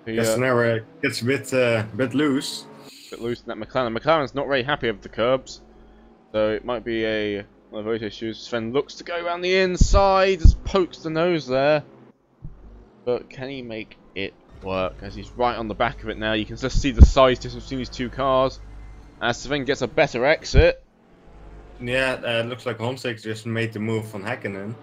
Castanera gets a bit loose. Bit loose in that McLaren. McLaren's not very happy with the curbs, so it might be one of those issues. Sven looks to go around the inside, just pokes the nose there, but can he make it work? As he's right on the back of it now, you can just see the size difference between these two cars. As Sven gets a better exit. Yeah, it looks like Honzik just made the move on Hakkinen.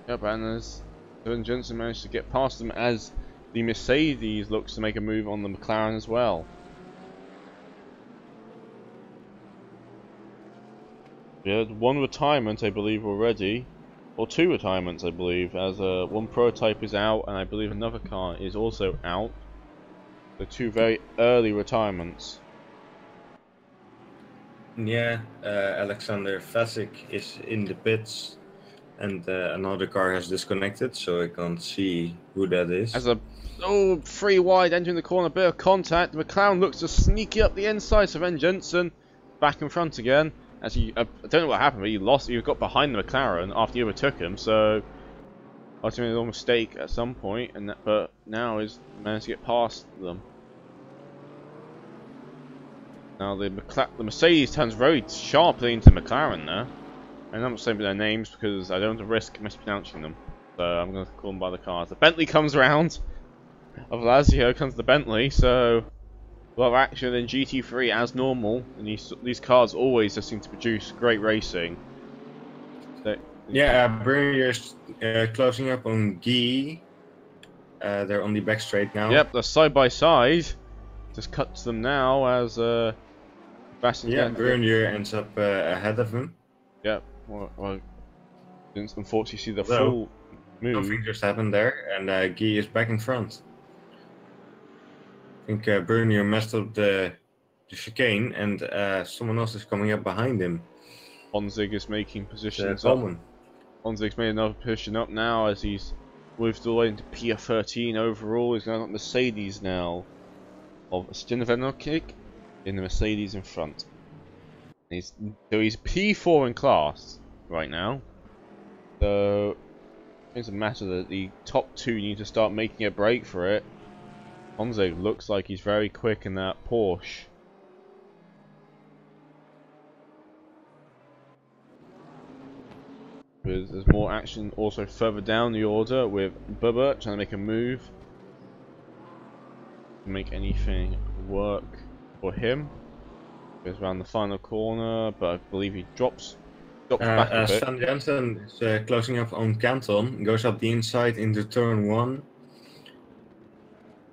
Yep, and as Søren Jensen managed to get past them, as the Mercedes looks to make a move on the McLaren as well. We had one retirement, I believe, already. Or 2 retirements, I believe, as one prototype is out, and I believe another car is also out. The 2 very early retirements. Yeah, Alexander Vasic is in the pits, and another car has disconnected, so I can't see who that is. As a free wide entering the corner, bit of contact. McLaren looks to sneak it up the inside. Sven Jensen back in front again. As he, I don't know what happened, but he got behind the McLaren after he overtook him. So ultimately, a little mistake at some point, but now he's managed to get past them. Now the Mercedes turns very sharply into McLaren there. And I'm not saying their names because I don't want to risk mispronouncing them. So I'm going to call them by the cars. The Bentley comes around. Of Lazio comes the Bentley, so a lot of action in GT3 as normal. And these cars always just seem to produce great racing. Yeah, Brunier's closing up on Guy. They're on the back straight now. Yep, they're side by side. Just cuts them now as Bastian. Yeah, Brunier ends up ahead of him. Yep. Well, didn't unfortunately see the full move. Nothing just happened there, and Guy is back in front. I think Brunier messed up the chicane, and someone else is coming up behind him. Honzik is making positions up. Honzik's made another position up now as he's moved all the way into P13 overall. He's going up Mercedes now of Stinovenokik in the Mercedes in front. He's P4 in class right now. So it's a matter that the top 2 need to start making a break for it. Honzik looks like he's very quick in that Porsche. There's more action also further down the order with Bubba trying to make a move to make anything work for him. Goes around the final corner, but I believe he drops Drops back a bit. Sven Jensen is closing up on Canton, goes up the inside into turn 1.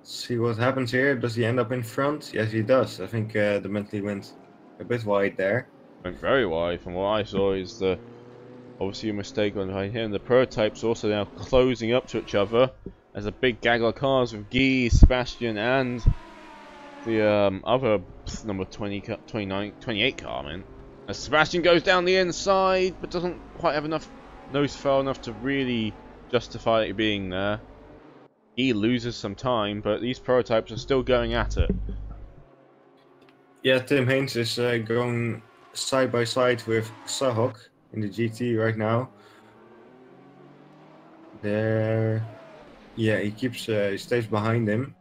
See what happens here. Does he end up in front? Yes, he does. I think the Bentley went a bit wide there. Went very wide from what I saw. Is the obviously a mistake on behind him. The prototypes also now closing up to each other as a big gaggle of cars with Guy, Sebastian, and the other number 28 car, man. As Sebastian goes down the inside, but doesn't quite have enough nose far enough to really justify it being there. He loses some time, but these prototypes are still going at it. Yeah, Tim Haynes is going side by side with Sahok in the GT right now. There, yeah, he keeps, he stays behind him.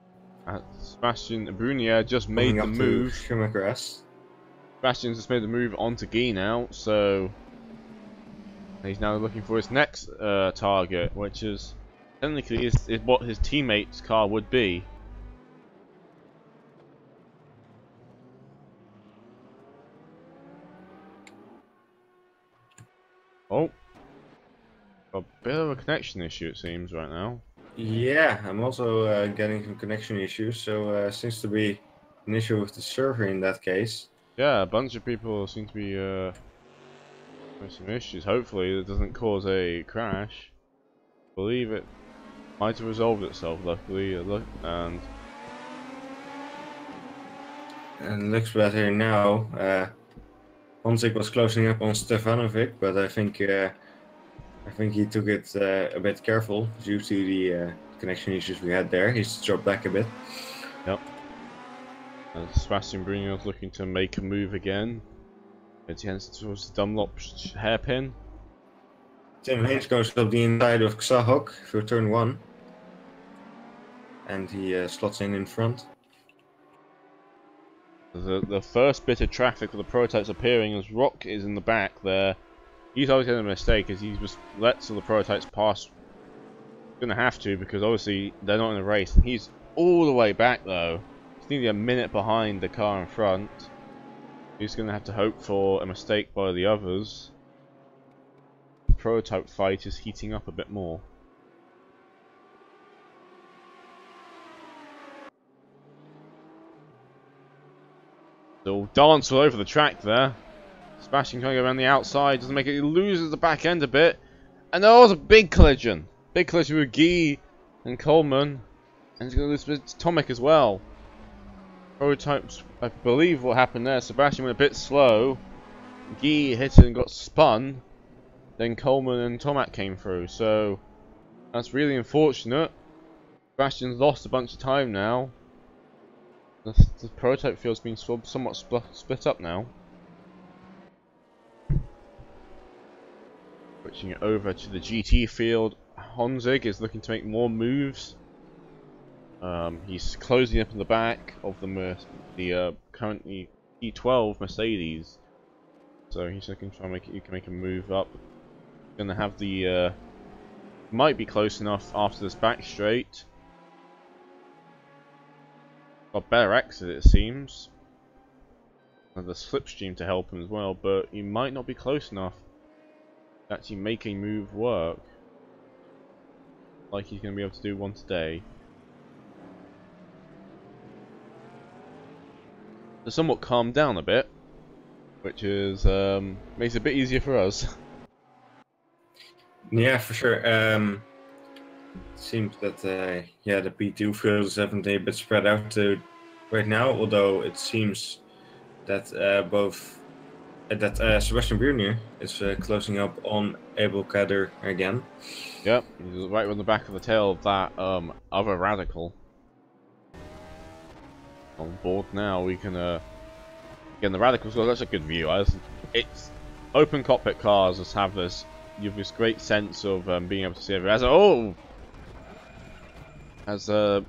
Sebastian Brunier just made the move. Sebastian's just made the move onto Guy now, so he's now looking for his next target, which is technically is what his teammate's car would be. Oh, a bit of a connection issue it seems right now. Yeah, I'm also getting some connection issues, so seems to be an issue with the server in that case. Yeah, a bunch of people seem to be having some issues. Hopefully it doesn't cause a crash. I believe it might have resolved itself, luckily, and looks better now. Honzik was closing up on Stefanovic, but I think he took it a bit careful due to the connection issues we had there. He's dropped back a bit. Yep. And Sebastian Brunier is looking to make a move again. It heads towards the Dunlop hairpin. Tim Haynes goes up the inside of Xahok for turn 1. And he slots in front. The first bit of traffic with the prototypes appearing as Rock is in the back there. He's always getting a mistake as he just lets all the prototypes pass. Gonna have to because obviously they're not in a race. And he's all the way back though. He's nearly a minute behind the car in front. He's gonna have to hope for a mistake by the others. The prototype fight is heating up a bit more. They'll dance all over the track there. Sebastian trying to go around the outside, doesn't make it, he loses the back end a bit. And there was a big collision. Big collision with Guy and Coleman. And he's going to lose with Tomek as well. Prototypes, I believe what happened there, Sebastian went a bit slow. Guy hit it and got spun. Then Coleman and Tomek came through, so that's really unfortunate. Sebastian's lost a bunch of time now. The prototype field's been somewhat split up now. Switching it over to the GT field, Honzig is looking to make more moves. He's closing up in the back of the currently E12 Mercedes, so he's looking to try and make a move up. Gonna have the might be close enough after this back straight. Got better exit it seems. And the slipstream to help him as well, but he might not be close enough to actually make a move work. Like he's going to be able to do one today. So somewhat calmed down a bit, which is makes it a bit easier for us. Yeah, for sure. Seems that yeah, the P2 field is definitely a bit spread out to right now. Although it seems that Sebastian Brunier is closing up on Abel Kader again. Yep, he's right on the back of the tail of that other radical. On board now, we can again the radicals. Well, that's a good view. It's open cockpit cars just have this. You have this great sense of being able to see everything. As the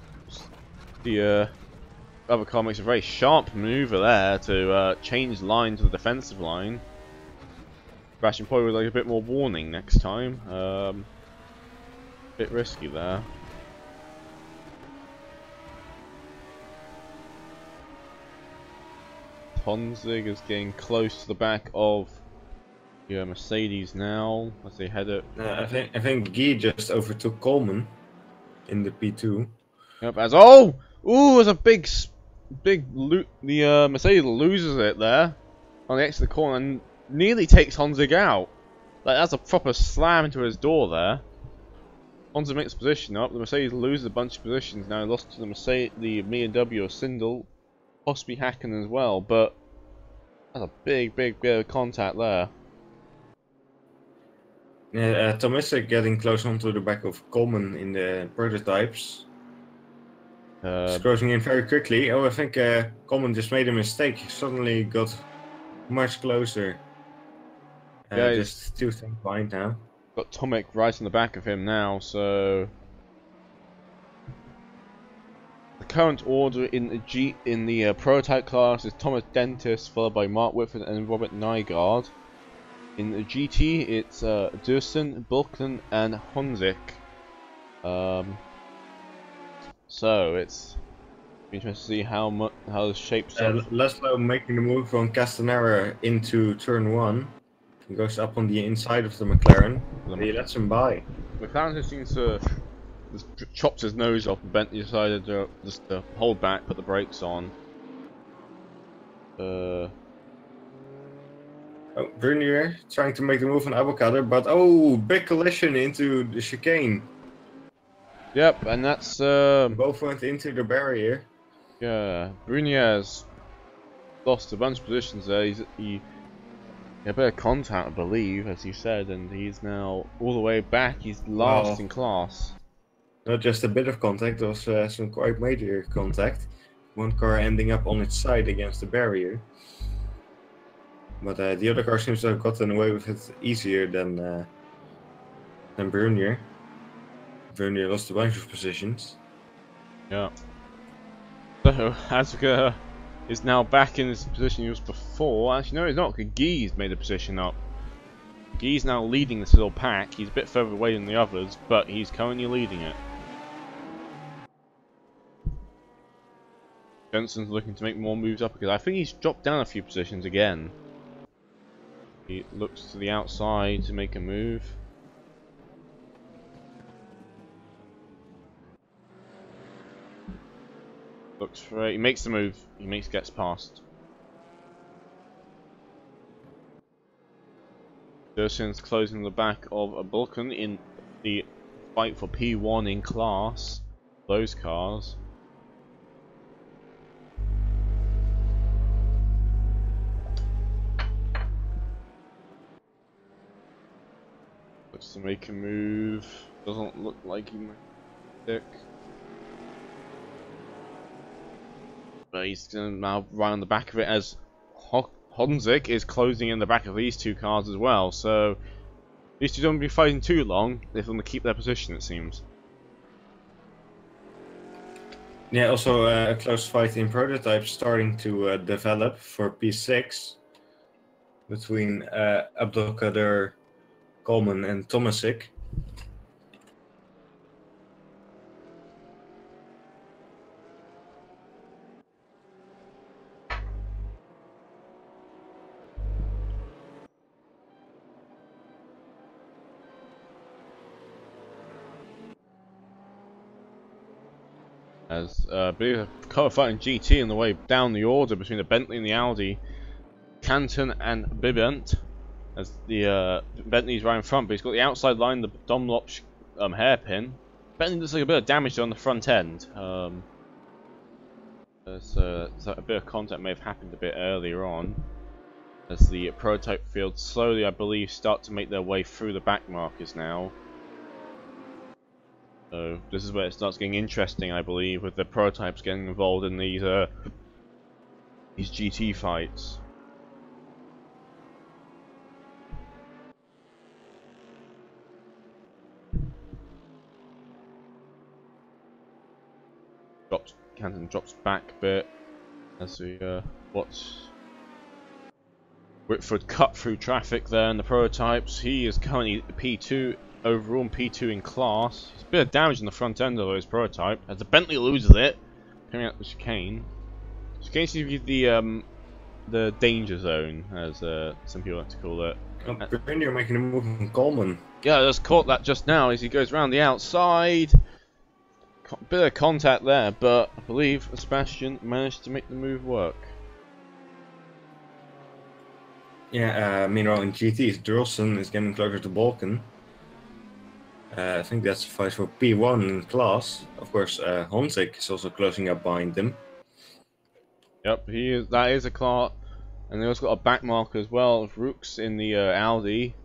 other car makes a very sharp maneuver there to change line to the defensive line. Sebastian probably would like a bit more warning next time. Bit risky there. Honzig is getting close to the back of Yeah, Mercedes now as they head up. I think Guy just overtook Coleman in the P2. Yep, as oh, ooh, there's a big loot. The Mercedes loses it there on the exit of the corner and nearly takes Honzig out. Like that's a proper slam into his door there. Honzig makes position up. The Mercedes loses a bunch of positions now. Lost to the the BMW or Sindel, possibly Hacken as well. But that's a big bit of contact there. Yeah, Tomasic getting close onto the back of Coleman in the prototypes. He's closing in very quickly. Oh, I think Coleman just made a mistake. He suddenly got much closer. Yeah, just 2 things behind now. Got Tomek right on the back of him now, so the current order in the prototype class is Thomas Dentis, followed by Mark Whitford and Robert Nygaard. In the GT, it's Dursen, Bulkland, and Honzik. So it's interesting to see how the shapes up. Laszlo making the move from Castanera into turn 1. He goes up on the inside of the McLaren. He lets him by. McLaren just seems to just chopped his nose off and Bentley decided to just hold back, put the brakes on. Oh, Brunier trying to make the move on Avocado, but oh, big collision into the chicane. Yep, and that's both went into the barrier. Yeah, Brunier's lost a bunch of positions there. He had a bit of contact, I believe, as you said, and he's now all the way back. He's last in class. Not just a bit of contact, there was some quite major contact. One car ending up on its side against the barrier. But the other car seems to have gotten away with it easier than Brunier. Brunier lost a bunch of positions. Yeah. So, Asuka is now back in his position he was before. Actually, no, he's not, because Guy's made a position up. Guy's now leading this little pack. He's a bit further away than the others, but he's currently leading it. Jensen's looking to make more moves up, because I think he's dropped down a few positions again. He looks to the outside to make a move. Looks for it. He makes the move. Gets past. Dursun's closing the back of a Vulcan in the fight for P1 in class. Those cars. Looks to make a move. Doesn't look like he might stick. But he's going to now run on the back of it as Honzik is closing in the back of these two cars as well. So these two don't be fighting too long if they want to keep their position, it seems. Yeah, also a close fight in prototypes starting to develop for P6 between Abdelkader, Coleman and Tomasic. As I believe a car fighting GT on the way down the order between the Bentley and the Audi, Canton and Bibent. As the Bentley's right in front, but he's got the outside line, the Dunlop hairpin. Bentley looks like a bit of damage on the front end. So a bit of contact may have happened a bit earlier on. As the prototype field slowly, I believe, start to make their way through the back markers now. So this is where it starts getting interesting, I believe, with the prototypes getting involved in these GT fights. Canton drops back a bit as we watch Whitford cut through traffic there in the prototypes. He is currently P2 overall and P2 in class. There's a bit of damage in the front end of his prototype as the Bentley loses it coming out the chicane. Chicane seems to be the danger zone, as some people like to call it. Brynjar making a move on Coleman. Yeah, I just caught that just now as he goes around the outside. Bit of contact there, but I believe Sebastian managed to make the move work. Yeah, meanwhile in GTs, Drolson is getting closer to Balkan. I think that's a fight for P1 in class. Of course, Honzik is also closing up behind him. Yep, that is a Clark. And they also got a back marker as well of Rooks in the Audi.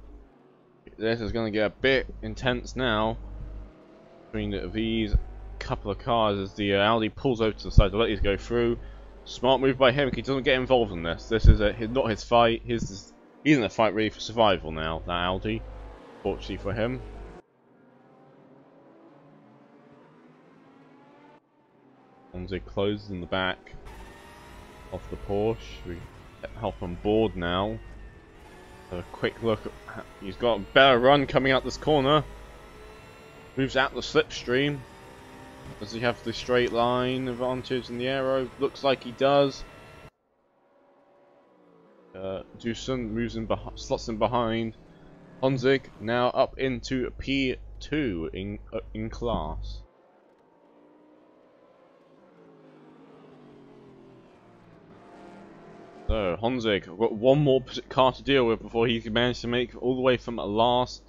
This is going to get a bit intense now between these couple of cars as the Audi pulls over to the side to let these go through. Smart move by him. He doesn't get involved in this. This is not his fight. He's in a fight really for survival now. That Audi, fortunately for him. Honzik closes in the back of the Porsche. We hop on board now. A quick look. He's got a better run coming out this corner. Moves out the slipstream. Does he have the straight line advantage in the aero? Looks like he does. Duson moves in, slots in behind. Honzik now up into P2 in class. So Honzik, I've got one more car to deal with before he can manage to make all the way from a last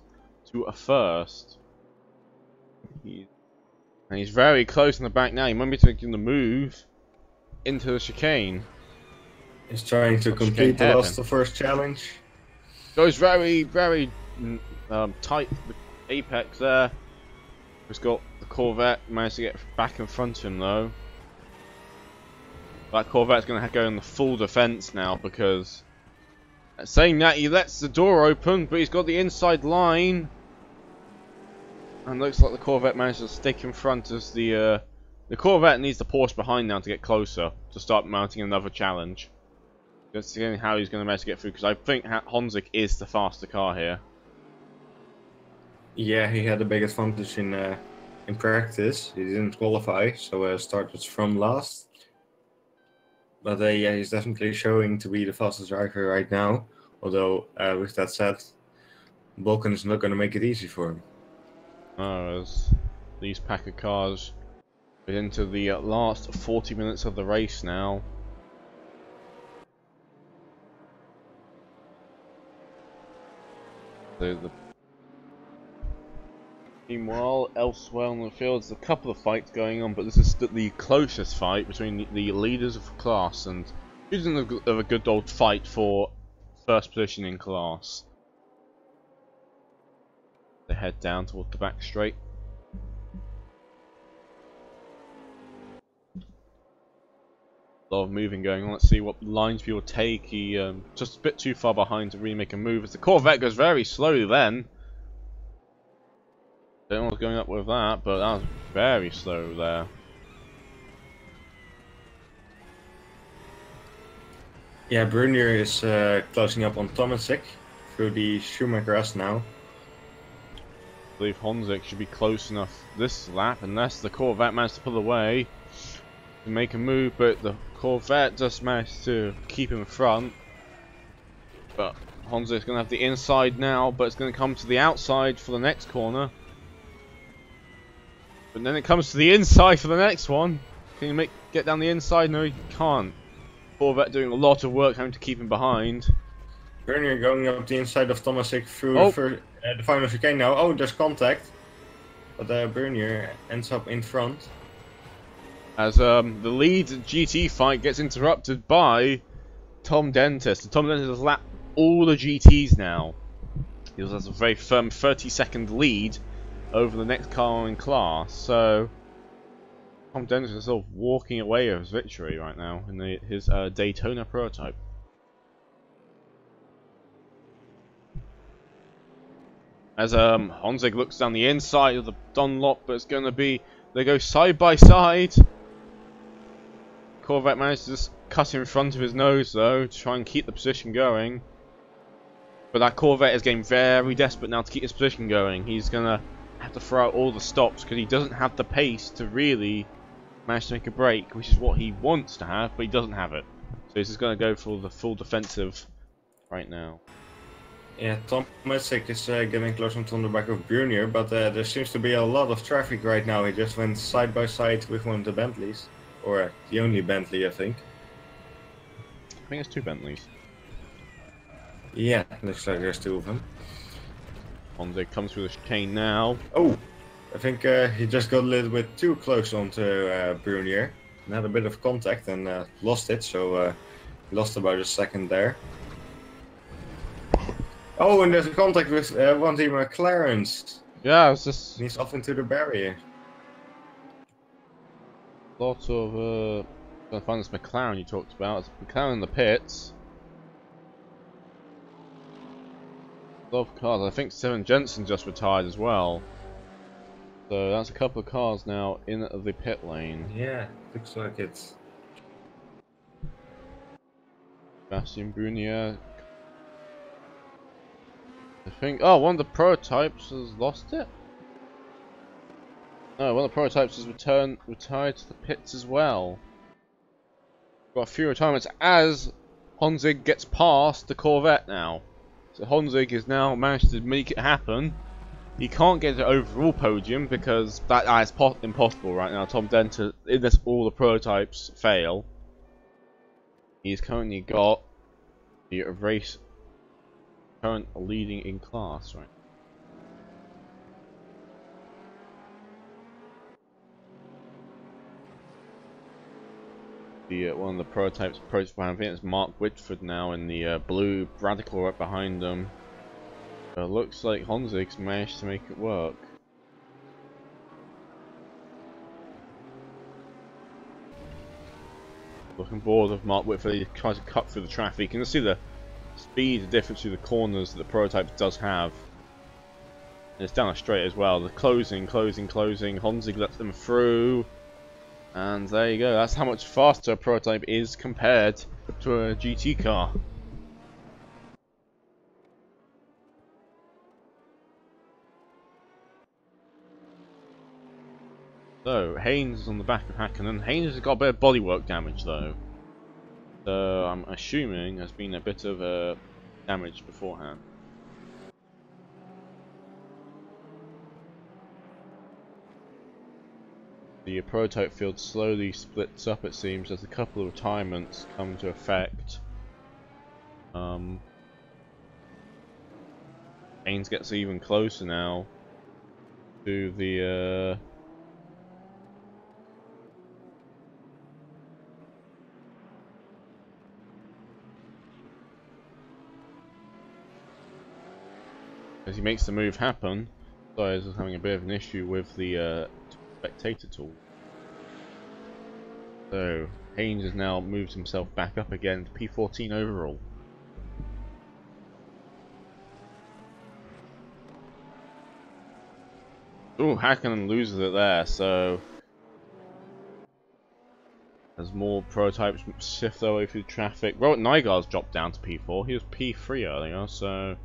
to a first. And he's very close in the back now. He might be taking the move into the chicane. He's trying to complete the last of first challenge. Goes very, very tight to the apex there. He's got the Corvette, managed to get back in front of him though. That Corvette's going to go in the full defense now because saying that he lets the door open, but he's got the inside line. And looks like the Corvette managed to stick in front as the Corvette needs the Porsche behind now to get closer to start mounting another challenge. Just seeing how he's going to manage to get through because I think Honzik is the faster car here. Yeah, he had the biggest advantage in practice. He didn't qualify, so started from last. But yeah, he's definitely showing to be the fastest driver right now. Although, with that said, Balkan is not going to make it easy for him. As these pack of cars get into the last 40 minutes of the race now. Meanwhile, elsewhere on the field, there's a couple of fights going on, but this is the closest fight between the leaders of the class and using a good old fight for first position in class. They head down towards the back straight. A lot of moving going on. Let's see what lines people take. He just a bit too far behind to really make a move. As the Corvette goes very slowly then. Don't know what's going up with that, but that was very slow there. Yeah, Brynjar is closing up on Tomasik through the Schumacher S now. I believe Honzik should be close enough this lap, unless the Corvette managed to pull away to make a move, but the Corvette just managed to keep in front. But Honzik's going to have the inside now, but it's going to come to the outside for the next corner. But then it comes to the inside for the next one. Can you get down the inside? No, you can't. Corvette doing a lot of work, having to keep him behind. Brynjar going up the inside of Tomasik through the final chicane now. Oh, there's contact. But Brynjar ends up in front. As the lead GT fight gets interrupted by Tom Dentist. Tom Dentist has lapped all the GTs now. He has a very firm 30-second lead over the next car in class. So Tom Dentist is sort of walking away with his victory right now in his Daytona prototype. As Honzik looks down the inside of the Dunlop, but it's going to be, they go side by side. Corvette managed to just cut in front of his nose though to try and keep the position going. But that Corvette is getting very desperate now to keep his position going. He's going to have to throw out all the stops because he doesn't have the pace to really manage to make a break, which is what he wants to have, but he doesn't have it. So he's just going to go for the full defensive right now. Yeah, Tom Messick is getting close on the back of Brunier, but there seems to be a lot of traffic right now. He just went side by side with one of the Bentleys, or the only Bentley, I think. I think it's 2 Bentleys. Yeah, looks like there's 2 of them. Honda comes through the chicane now. Oh, I think he just got a little bit too close onto Brunier. And had a bit of contact and lost it, so lost about a second there. Oh, and there's a contact with one team McLaren's. Yeah, it's just And he's off into the barrier. lot of trying to find this McLaren you talked about. It's McLaren in the pits. A lot of cars. I think Steven Jensen just retired as well. So that's a couple of cars now in the pit lane. Yeah, looks like it's. Bastien Brunier. I think. Oh, one of the prototypes has lost it. No, one of the prototypes has retired to the pits as well. Got a few retirements as Honzig gets past the Corvette now. So Honzig has now managed to make it happen. He can't get the overall podium because that is impossible right now. Tom Denter, unless all the prototypes fail, he's currently got the race current leading in class right. One of the prototypes approached behind. I think it's Mark Whitford now in the blue radical right behind them. Looks like Honzig's managed to make it work. Looking bored of Mark Whitford, he tries to cut through the traffic. You can see the speed difference through the corners that the prototype does have. And it's down a straight as well. The closing. Honzig lets them through. And there you go. That's how much faster a prototype is compared to a GT car. So, Haynes is on the back of Hakkinen. Haynes has got a bit of bodywork damage though. So, I'm assuming there's been a bit of damage beforehand. The prototype field slowly splits up, it seems, as a couple of retirements come to effect. Haynes gets even closer now to the as he makes the move happen. Sorry, I was having a bit of an issue with the spectator tool. So Haynes has now moved himself back up again to P14 overall. Oh, Hakkinen loses it there, so as more prototypes shift their way through traffic. Robert Nygaard's dropped down to P4. He was P3 earlier, so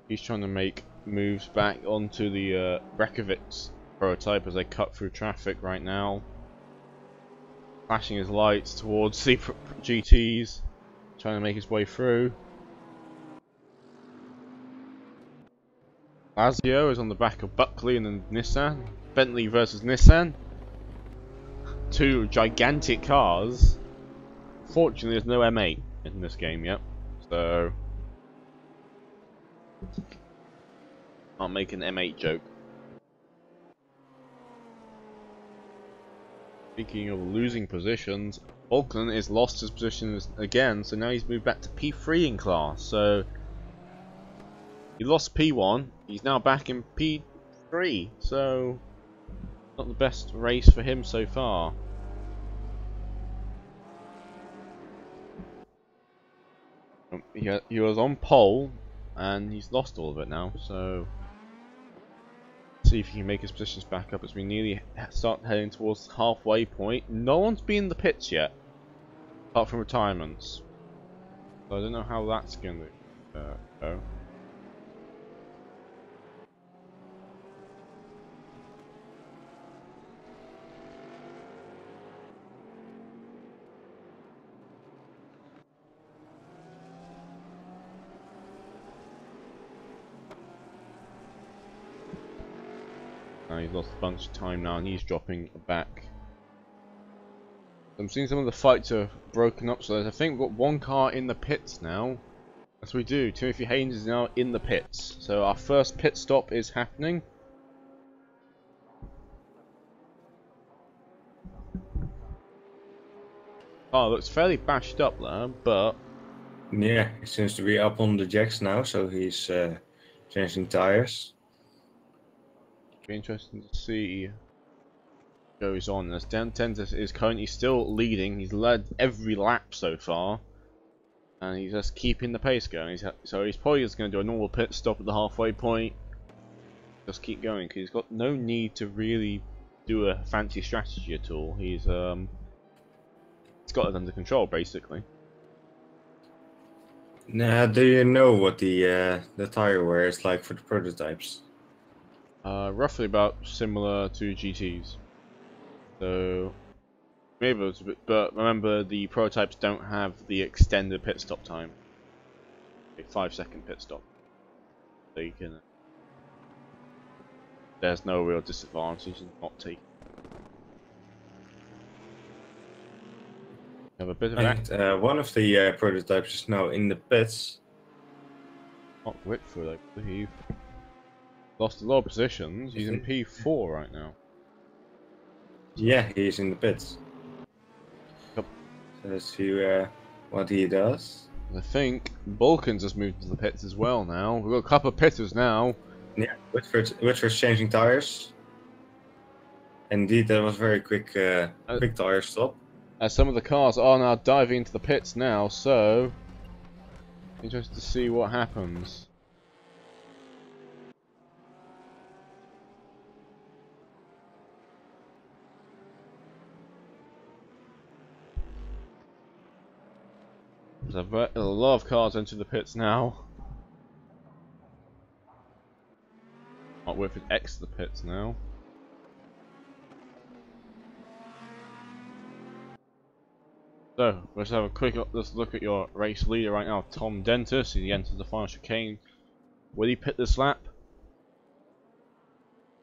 he's trying to make moves back onto the Brekovic's prototype as they cut through traffic right now. Flashing his lights towards the GTs, trying to make his way through. Lazio is on the back of Buckley and then Nissan. Bentley versus Nissan. 2 gigantic cars. Fortunately, there's no M8 in this game yet, so I'll make an M8 joke. Speaking of losing positions, Falkland has lost his position again, so now he's moved back to P3 in class. So he lost P1, he's now back in P3, so not the best race for him so far. He was on pole, and he's lost all of it now, so see if he can make his positions back up as we nearly start heading towards the halfway point. No one's been in the pits yet, apart from retirements. So I don't know how that's going to go. now. He's lost a bunch of time now, and he's dropping back. I'm seeing some of the fights are broken up, so I think we've got one car in the pits now. Yes, we do. Timothy Haynes is now in the pits. So our first pit stop is happening. Oh, looks fairly bashed up there, but... Yeah, he seems to be up on the jacks now, so he's changing tires. Be interesting to see what goes on. As Dentis is currently still leading. He's led every lap so far. And he's just keeping the pace going. So he's probably just going to do a normal pit stop at the halfway point. Just keep going, because he's got no need to really do a fancy strategy at all. He's got it under control, basically. Now, do you know what the tire wear is like for the prototypes? Roughly about similar to GTs. So maybe it's a bit, but remember the prototypes don't have the extended pit stop time. A 5-second pit stop. So you can. There's no real disadvantage in not taking. Have a bit of And, one of the prototypes is now in the pits. Not Whitford, I believe. Lost a lot of positions. He's in P4 right now. Yeah, he's in the pits. Yep. So let's see what he does. I think Balkans has moved to the pits as well now. We've got a couple of pitters now. Yeah, Whitford's changing tires. Indeed, that was very quick tire stop. As some of the cars are now diving into the pits now, so interested to see what happens. There's a lot of cars into the pits now. Not worth it. X the pits now. So let's have a quick look at your race leader right now, Tom Dentis. He enters the final chicane. Will he pit this lap?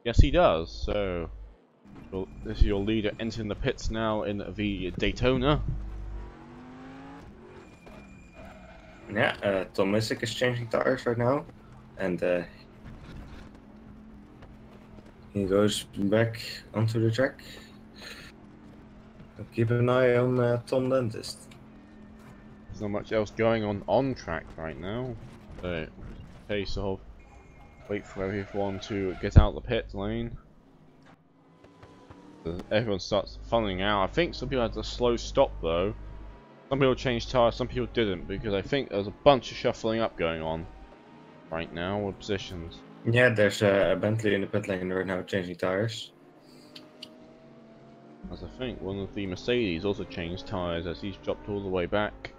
Yes, he does. So this is your leader entering the pits now in the Daytona. Yeah, Tom Missick is changing tires right now, and he goes back onto the track. Keep an eye on Tom Dentist. There's not much else going on track right now. So, case of wait for everyone to get out the pit lane. Everyone starts funneling out. I think some people had a slow stop though. Some people changed tires, some people didn't, because I think there's a bunch of shuffling up going on right now with positions. Yeah, there's a Bentley in the pit lane right now changing tires. As I think one of the Mercedes also changed tyres as he's dropped all the way back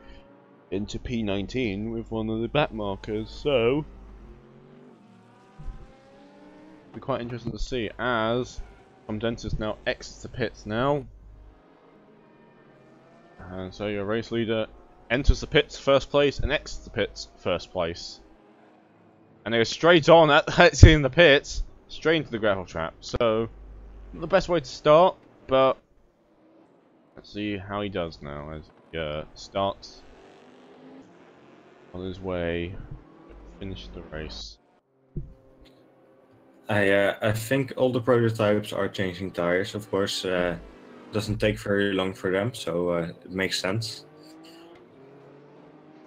into P19 with one of the back markers, so it'll be quite interesting to see as Tom Dentis now exits the pits now. And so your race leader enters the pits first place and exits the pits first place. And they go straight on at exiting the pits, straight into the gravel trap. So, not the best way to start, but let's see how he does now as he starts on his way to finish the race. I think all the prototypes are changing tires. Of course, doesn't take very long for them, so it makes sense.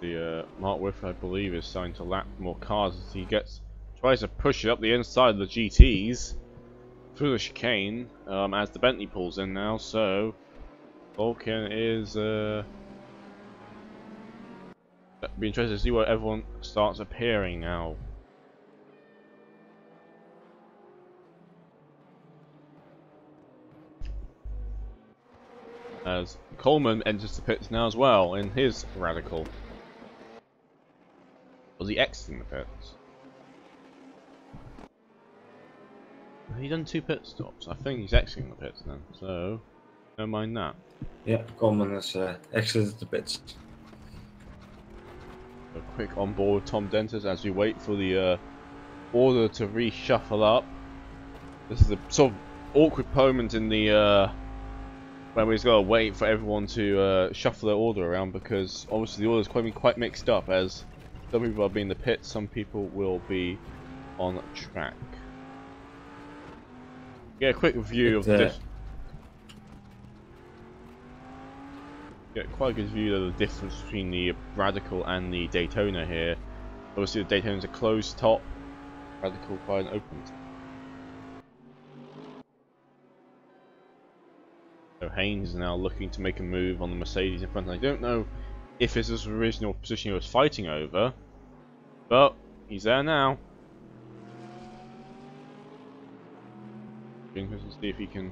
The Mark Whiff, I believe, is starting to lap more cars as he tries to push it up the inside of the GTs through the chicane as the Bentley pulls in now. So Vulcan is be interested to see where everyone starts appearing now. As Coleman enters the pits now as well in his radical. Was he exiting the pits? Has he done 2 pit stops? I think he's exiting the pits then, so never mind that. Yeah, Coleman has exited the pits. A quick on board Tom Dentis as we wait for the order to reshuffle up. This is a sort of awkward moment in the when we've got to wait for everyone to shuffle their order around, because obviously the order's quite mixed up, as some people will be in the pit, some people will be on track. Get a quick view of this. Get quite a good view of the difference between the Radical and the Daytona here. Obviously the Daytona's a closed top, Radical quite an open top. So Haynes is now looking to make a move on the Mercedes in front. I don't know if it's his original position he was fighting over, but he's there now. Interesting to see if he can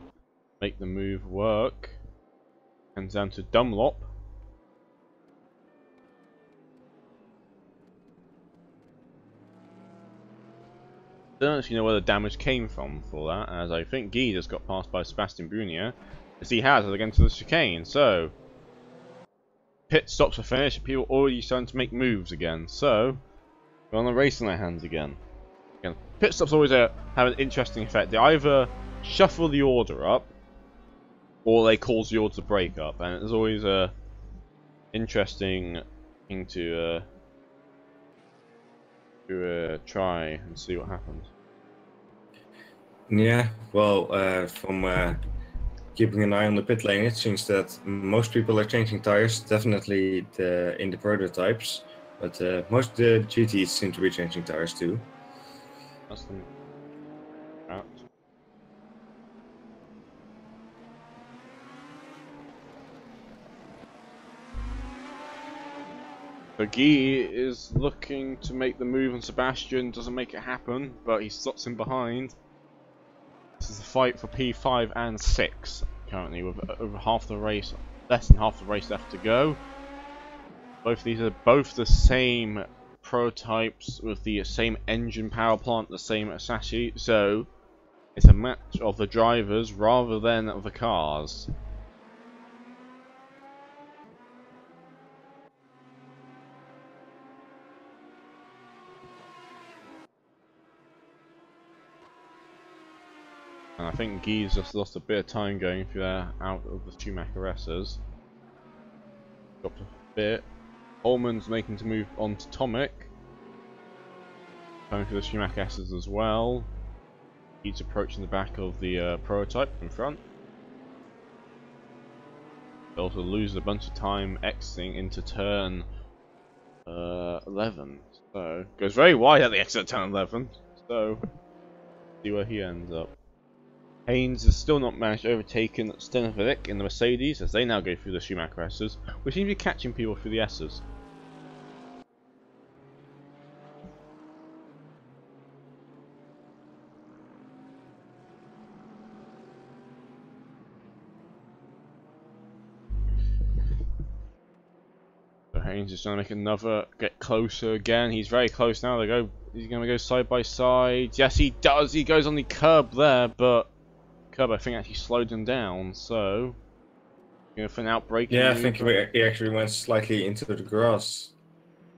make the move work. Comes down to Dunlop. Don't actually know where the damage came from for that, as I think Guy just got passed by Sebastian Brunier, as he has against the chicane. So pit stops are finished, people already starting to make moves again. So we're on the race in their hands again. Pit stops always have an interesting effect. They either shuffle the order up, or they cause the order to break up, and it's always a interesting thing to try and see what happens. Yeah, well, from keeping an eye on the pit lane, it seems that most people are changing tires, definitely in the prototypes, but most of the GTs seem to be changing tires too. That's them out. So Guy is looking to make the move on Sebastian, doesn't make it happen, but he slots him behind. This is a fight for P5 and 6 currently, with over half the race, less than half the race left to go. Both these are both the same prototypes with the same engine power plant, the same chassis, so it's a match of the drivers rather than of the cars. And I think Guy's just lost a bit of time going through there out of the Schumacher S's. Dropped a bit. Holman's making to move on to Tomic. Going for the Schumacher S's as well. He's approaching the back of the prototype in front. They also lose a bunch of time exiting into turn 11. So goes very wide at the exit of turn 11. So see where he ends up. Haynes has still not managed to overtake Stenovic in the Mercedes, as they now go through the Schumacher S's, which seem to be catching people through the S's. So Haynes is trying to make another, get closer again. He's very close now. He's going to go side by side. Yes, he does. He goes on the curb there, but curb I think actually slowed him down. So going for an outbreak. Yeah, I think he actually went slightly into the grass.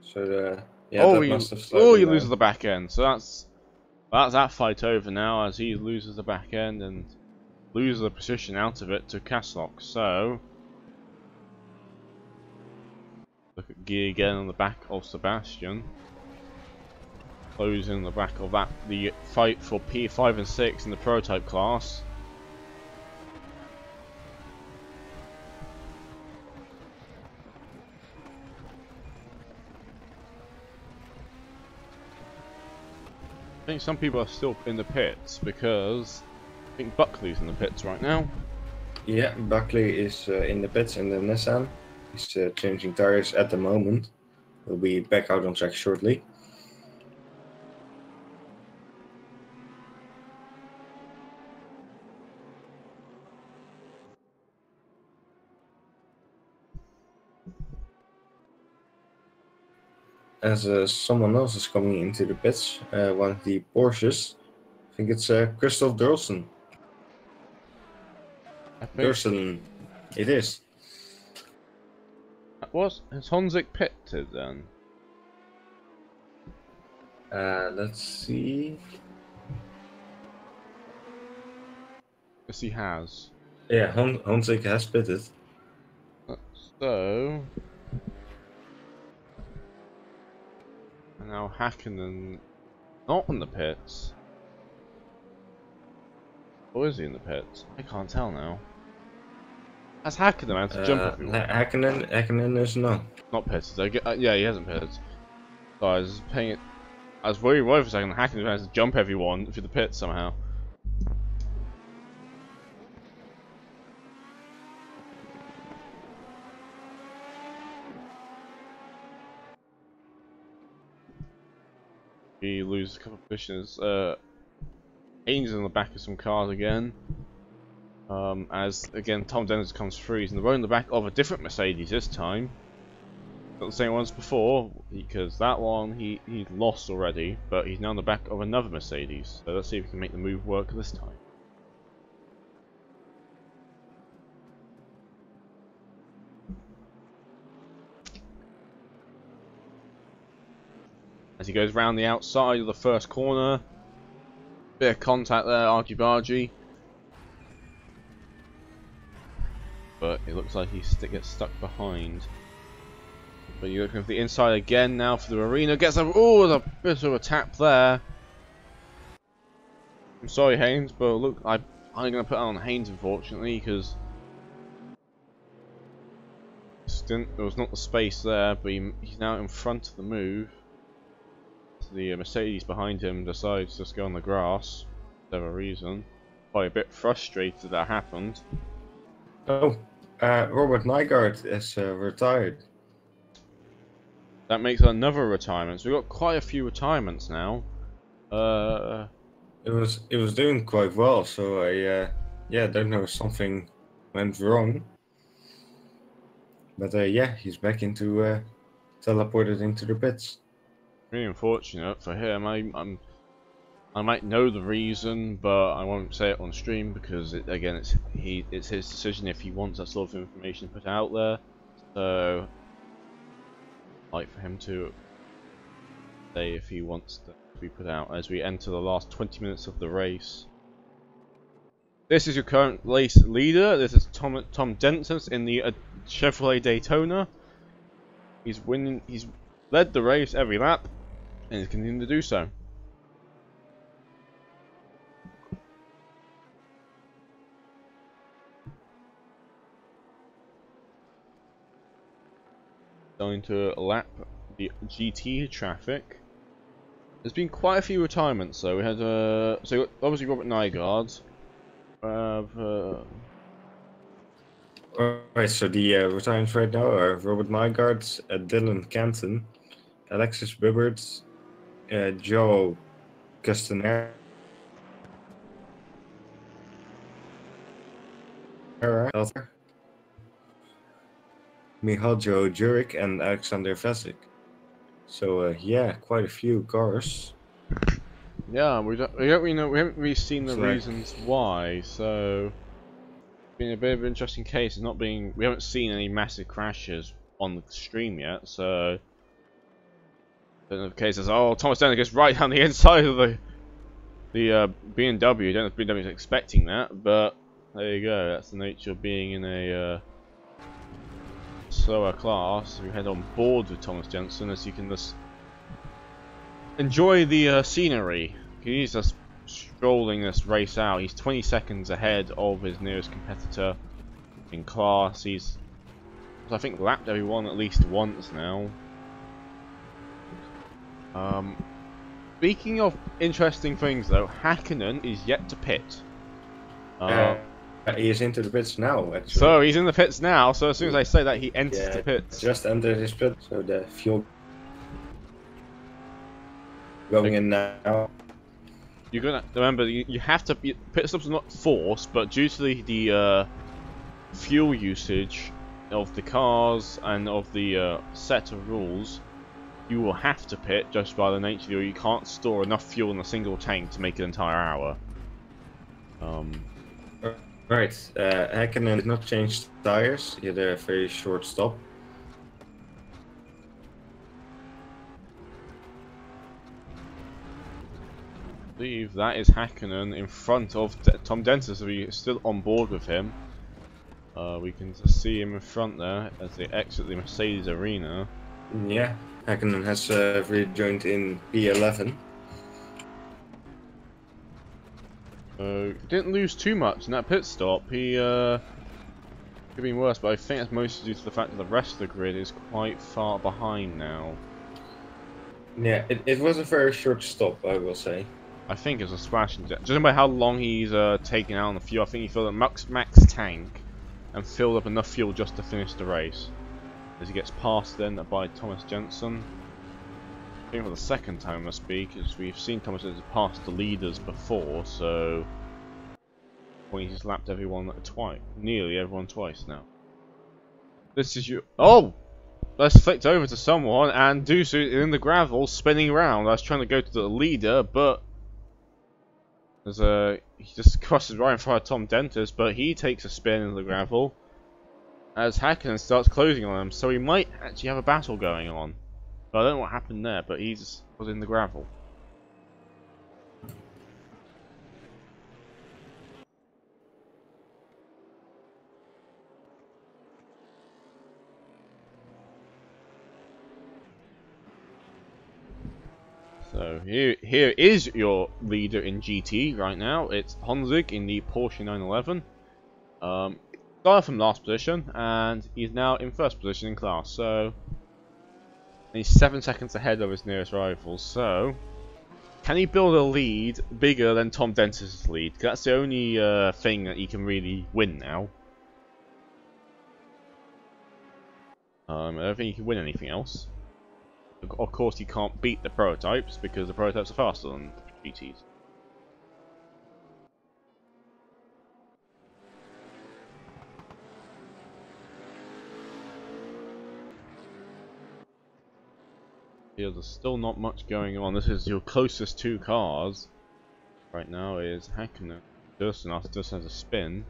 So yeah, oh, that must have slowed he him loses down. the back end. So that's that fight over now, as he loses the back end and loses the position out of it to Caslock. So look at Guy again on the back of Sebastian, closing the back of that. The fight for P5 and 6 in the prototype class. I think some people are still in the pits, because I think Buckley's in the pits right now. Yeah, Buckley is in the pits in the Nissan. He's changing tires at the moment. He'll be back out on track shortly. As someone else is coming into the pits, one of the Porsches. I think it's Christoph Durlson. Durlson, it is. Was Honzik pitted then? Let's see. Yes, he has. Yeah, Hansik has pitted. So... And now Hakkinen not in the pits. Or is he in the pits? I can't tell now. That's Hakkinen, man, to jump everyone. Hakkinen is no. Not pitted. Yeah, he hasn't pitted. So I was paying it. I was very worried for a second. Hakkinen has to jump everyone through the pits somehow. He loses a couple of positions. Haynes is on the back of some cars again. As again Tom Dennis comes through, he's in the row in the back of a different Mercedes this time. Not the same one as before, because that one he's lost already, but he's now on the back of another Mercedes. So let's see if we can make the move work this time. As he goes round the outside of the first corner, bit of contact there, argy-bargy. But it looks like he gets stuck behind. But you're looking for the inside again now for the arena. Gets a a bit of a tap there. I'm sorry, Haynes, but look, I'm going to put on Haynes unfortunately because there was not the space there. But he's now in front of the move. The Mercedes behind him decides to just go on the grass for whatever reason. Probably a bit frustrated that happened. Oh, Robert Nygaard is retired. That makes another retirement. So we've got quite a few retirements now. It was doing quite well, so I don't know if something went wrong. But yeah, he's back into teleported into the pits. Really unfortunate for him. I might know the reason, but I won't say it on stream because it's his decision if he wants that sort of information put out there. So I'd like for him to say if he wants to be put out as we enter the last 20 minutes of the race. This is your current race leader. This is Tom Denton in the Chevrolet Daytona. He's winning. He's led the race every lap, and he's continuing to do so. Going to lap the GT traffic. There's been quite a few retirements, so we had so obviously Robert Nygaard. Alright, so the retirements right now are Robert Nygaard, Dylan Canton, Alexis Bibbert, Joe Castanera, Mihajo Jurek, and Alexander Vesic. So yeah, quite a few cars. Yeah, we don't really know. We haven't really seen the reasons why. So it's been a bit of an interesting case. It's not being. We haven't seen any massive crashes on the stream yet. So I don't know if the case is. Oh, Thomas Denner gets right down the inside of the BMW. I don't know if BMW is expecting that, but there you go. That's the nature of being in a slower class. We head on board with Thomas Jensen as you can just enjoy the scenery. He's just strolling this race out. He's 20 seconds ahead of his nearest competitor in class. He's, I think, lapped everyone at least once now. Speaking of interesting things though, Hakkinen is yet to pit. He is into the pits now, actually. So he's in the pits now, so as soon as I say that, he enters the pits. Just entered his pit, so the fuel going in now. You're gonna remember you have to pit stops are not forced, but due to the fuel usage of the cars and of the set of rules, you will have to pit just by the nature of you can't store enough fuel in a single tank to make an entire hour. Right, Hakkinen did not change tires. He had a very short stop. believe that is Hakkinen in front of Tom Denton, so we're still on board with him. We can see him in front there as they exit the Mercedes arena. Yeah, Hakkinen has rejoined in P11. Didn't lose too much in that pit stop. He could have been worse, but I think that's mostly due to the fact that the rest of the grid is quite far behind now. Yeah, it was a very short stop, I will say. I think it's a splash injection. Judging by how long he's taken out on the fuel, I think he filled up max tank and filled up enough fuel just to finish the race. As he gets passed then by Thomas Jensen. I think for the second time must be, because we've seen Thomas Jensen pass the leaders before, so he's lapped everyone twice, nearly everyone twice now. This is you. Oh, let's flicked over to someone, and Dusu is in the gravel, spinning around. I was trying to go to the leader, but he just crosses right in front of Tom Dentis, but he takes a spin in the gravel as Hakkinen starts closing on him. So he might actually have a battle going on. But I don't know what happened there, but he just was in the gravel. So here is your leader in GT right now. It's Honzig in the Porsche 911. Started from last position, and he's now in first position in class. So he's 7 seconds ahead of his nearest rival. So can he build a lead bigger than Tom Dentis' lead? That's the only thing that he can really win now. I don't think he can win anything else. Of course, he can't beat the prototypes because the prototypes are faster than GTs. Yeah, there's still not much going on. This is your closest two cars right now. Is Hakkinen just has a spin.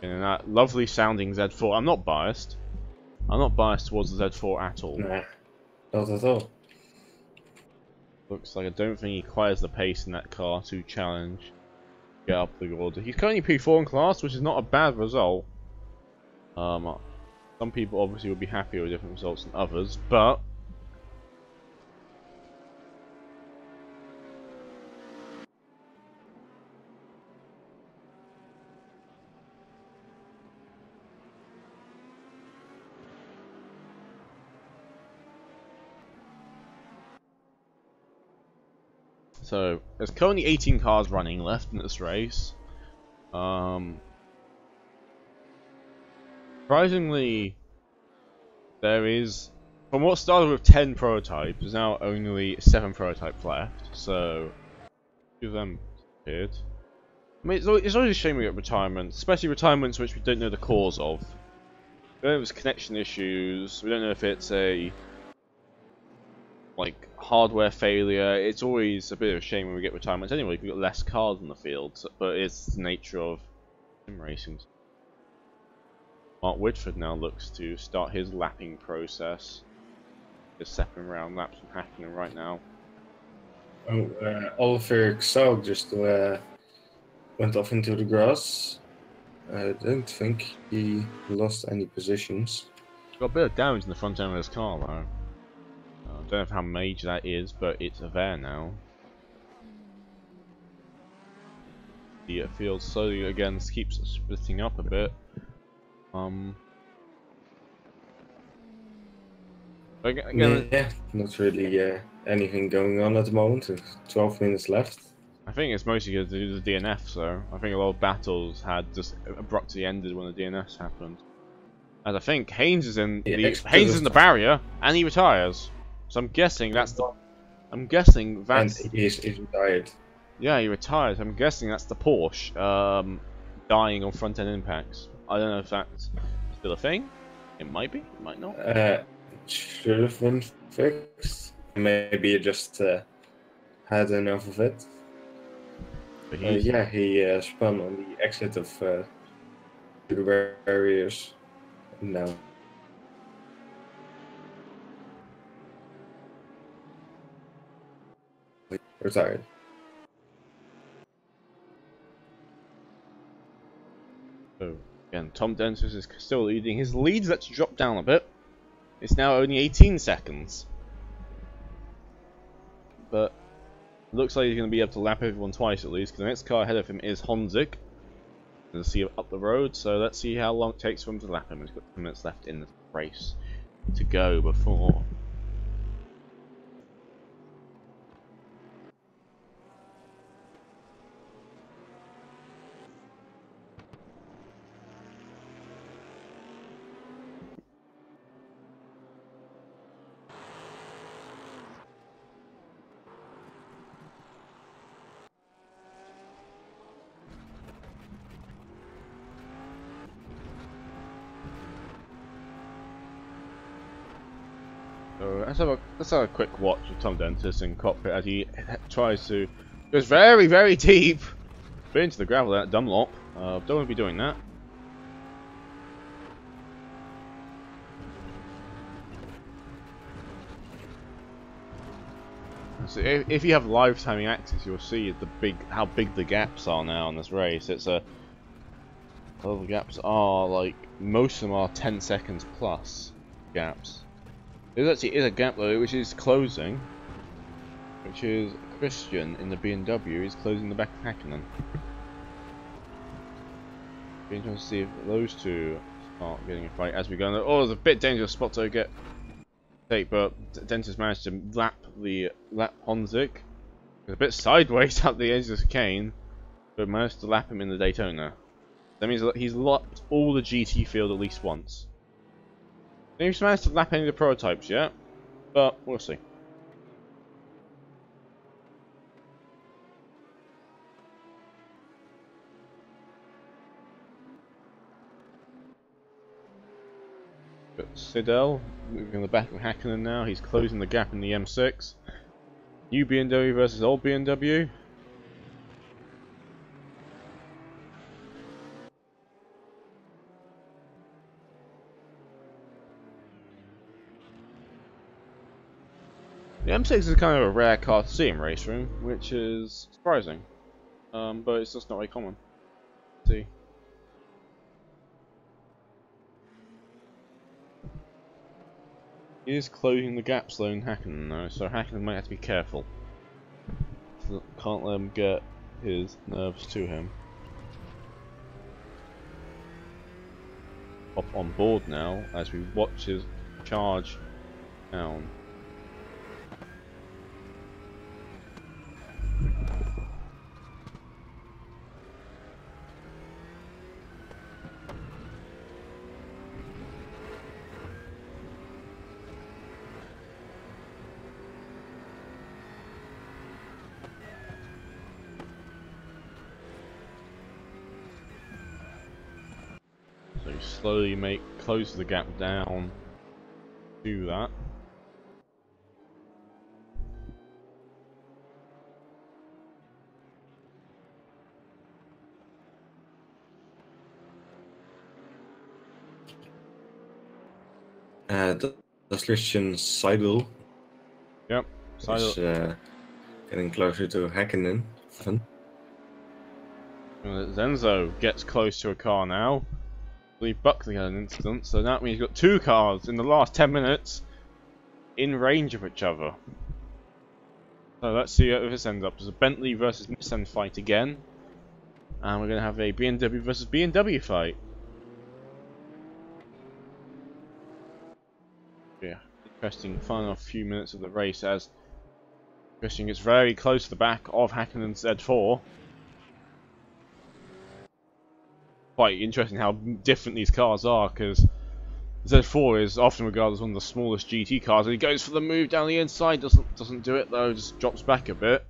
And that lovely sounding Z4. I'm not biased. I'm not biased towards the Z4 at all. Nah, not at all. Looks like I don't think he quite has the pace in that car to challenge, get up the order. He's currently P4 in class, which is not a bad result. Some people obviously would be happier with different results than others, but so there's currently 18 cars running left in this race. Surprisingly, there is, from what started with 10 prototypes, there's now only 7 prototypes left. So, two of them disappeared. I mean, it's always a shame we get retirements, especially retirements which we don't know the cause of. We don't know if it's connection issues. We don't know if it's a hardware failure. It's always a bit of a shame when we get retirements anyway. We've got less cars in the field, but it's the nature of sim racing. Mark Whitford now looks to start his lapping process. Just second round laps from Hakkinen right now. Oh, Oliver Xaug just went off into the grass. I don't think he lost any positions. Got a bit of damage in the front end of his car though. I don't know how major that is, but it's there now. The field slowly again keeps splitting up a bit. Again, yeah, not really anything going on at the moment. 12 minutes left. I think it's mostly to do with the DNF, so I think a lot of battles had just abruptly ended when the DNFs happened. And I think Haynes is in the barrier, and he retires. So I'm guessing that's the. I'm guessing that's. And he's retired. Yeah, he retires. I'm guessing that's the Porsche dying on front end impacts. I don't know if that's still a thing. It might be. It might not. Should have been fixed. Maybe he just had enough of it. But yeah, he spun on the exit of the barriers. No. retired. So again, Tom Dentis is still leading. His lead's actually dropped down a bit. It's now only 18 seconds. But looks like he's going to be able to lap everyone twice at least, because the next car ahead of him is Honzik. Let's see him up the road, so let's see how long it takes for him to lap him. He's got 10 minutes left in the race to go before. So let's have a quick watch of Tom Dentis in cockpit as he goes very, very deep, bit into the gravel at Dunlop. Don't want to be doing that. So if you have live timing access, you'll see how big the gaps are now in this race. All the gaps are like most of them are 10 seconds plus gaps. There actually is a gap though, which is closing, which is Christian in the BMW is closing the back of Hakkinen. Be interesting to see if those two start getting a fight as we go. Oh, there's a bit dangerous spot to take, but Dentis managed to lap Honzik. A bit sideways up the edge of the chicane, but managed to lap him in the Daytona. That means that he's lapped all the GT field at least once. He hasn't managed to lap any of the prototypes yet, but we'll see. Got Sidel moving in the back of Hakkinen now. He's closing the gap in the M6. New BMW versus old BMW. The M6 is kind of a rare car to see in race room, which is surprising, but it's just not very common. Let's see. He is closing the gap slow in Hakkinen though, so Hakkinen might have to be careful. So can't let him get his nerves to him. Hop on board now as we watch his charge down. So you slowly close the gap down to that. That's Christian Seidel. Yep, Seidel. Is getting closer to Hakkinen. Zenzo gets close to a car now. Lee Buckley had an incident, so that means you've got two cars in the last 10 minutes in range of each other. So let's see if this ends up. There's a Bentley versus Nissan fight again. And we're going to have a BMW versus BMW fight. Yeah, interesting final few minutes of the race as Christian gets very close to the back of Hakkinen's Z4. Quite interesting how different these cars are, because Z4 is often regarded as one of the smallest GT cars, and he goes for the move down the inside, doesn't do it though, just drops back a bit.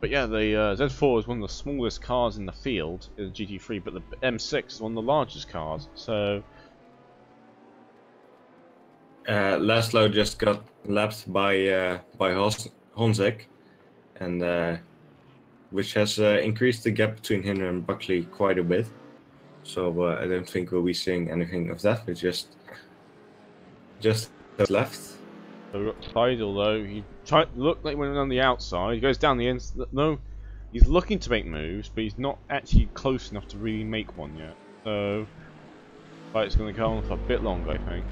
But yeah, the Z4 is one of the smallest cars in the field in GT3, but the M6 is one of the largest cars. So Laszlo just got lapped by Honzik, and which has increased the gap between him and Buckley quite a bit. So I don't think we'll be seeing anything of that. We just left. So we've got Seidel though, he look like he went on the outside. He goes down the end. No, he's looking to make moves, but he's not actually close enough to really make one yet. So, fight's going to go on for a bit longer, I think.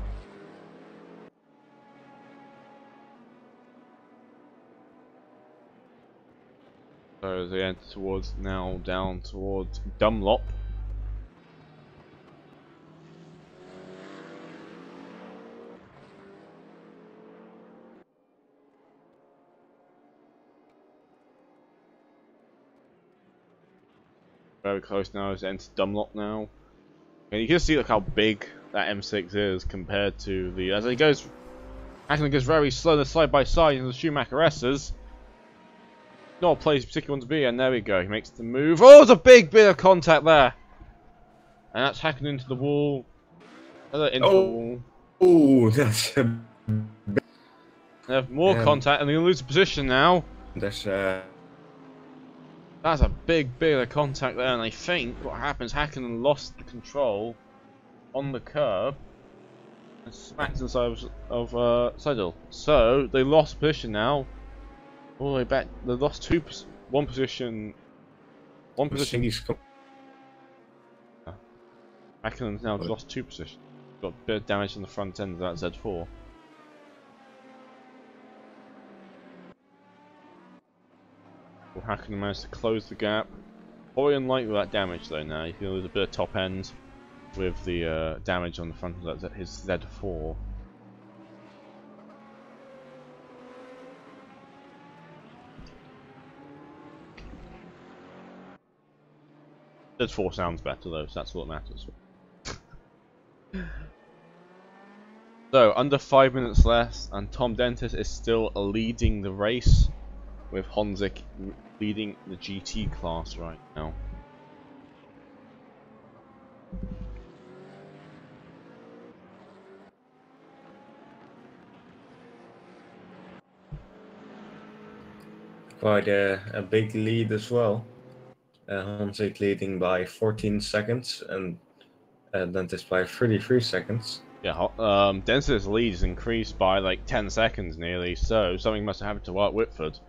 So they enter towards now down towards Dunlop. Very close now, it's entered Dunlop now. And you can see like how big that M6 is compared to the as it goes actually goes very slow side by side in the Schumacher S's. Not a place you particularly want to be, and there we go, he makes the move. Oh, there's a big bit of contact there! And that's hacking into the wall. Into the wall. Oh, that's a... They have more contact, and they're going to lose the position now. That's a big bit of contact there, and I think what happens, Hakkinen lost the control on the curb and smacked inside of Seidel. So they lost position now. All the way back. They lost one position. Hakkinen's now lost 2 positions. Got a bit of damage on the front end of that Z4. Hakkinen managed to close the gap. Probably unlikely that damage though now. You can lose a bit of top end with the damage on the front of that his Z4. Z4 sounds better though, so that's all that matters. So under 5 minutes left, and Tom Dentis is still leading the race, with Honzik leading the GT class right now. quite a big lead as well. Honzik leading by 14 seconds and Dentis by 33 seconds. Yeah, Dentis' lead is increased by like 10 seconds nearly, so something must have happened to Art Whitford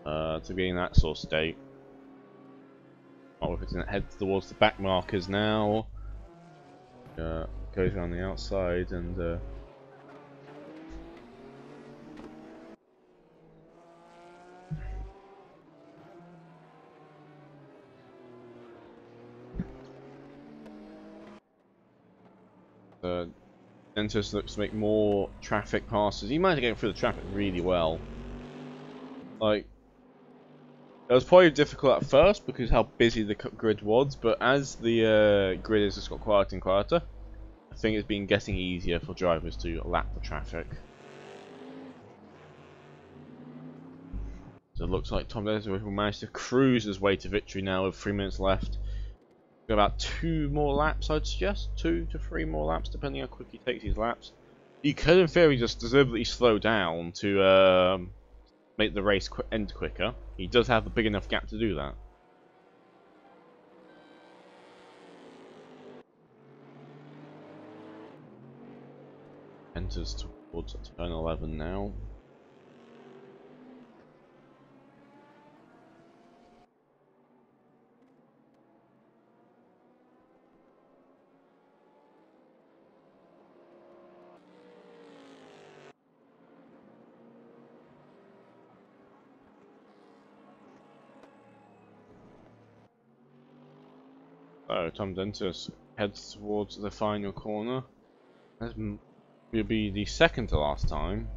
to be in that sort of state. Art Whitford heads towards the back markers now. Goes around the outside and Dentis looks to make more traffic passes. He managed to get through the traffic really well. Like, it was probably difficult at first because how busy the grid was, but as the grid has just got quieter and quieter, I think it's been getting easier for drivers to lap the traffic. So it looks like Tom Dennis will manage to cruise his way to victory now with 3 minutes left. Got about 2 more laps, I'd suggest. 2 to 3 more laps, depending how quick he takes his laps. He could, in theory, just deliberately slow down to make the race end quicker. He does have a big enough gap to do that. Enters towards turn 11 now. So Tom Dentis heads towards the final corner. This will be the second to last time.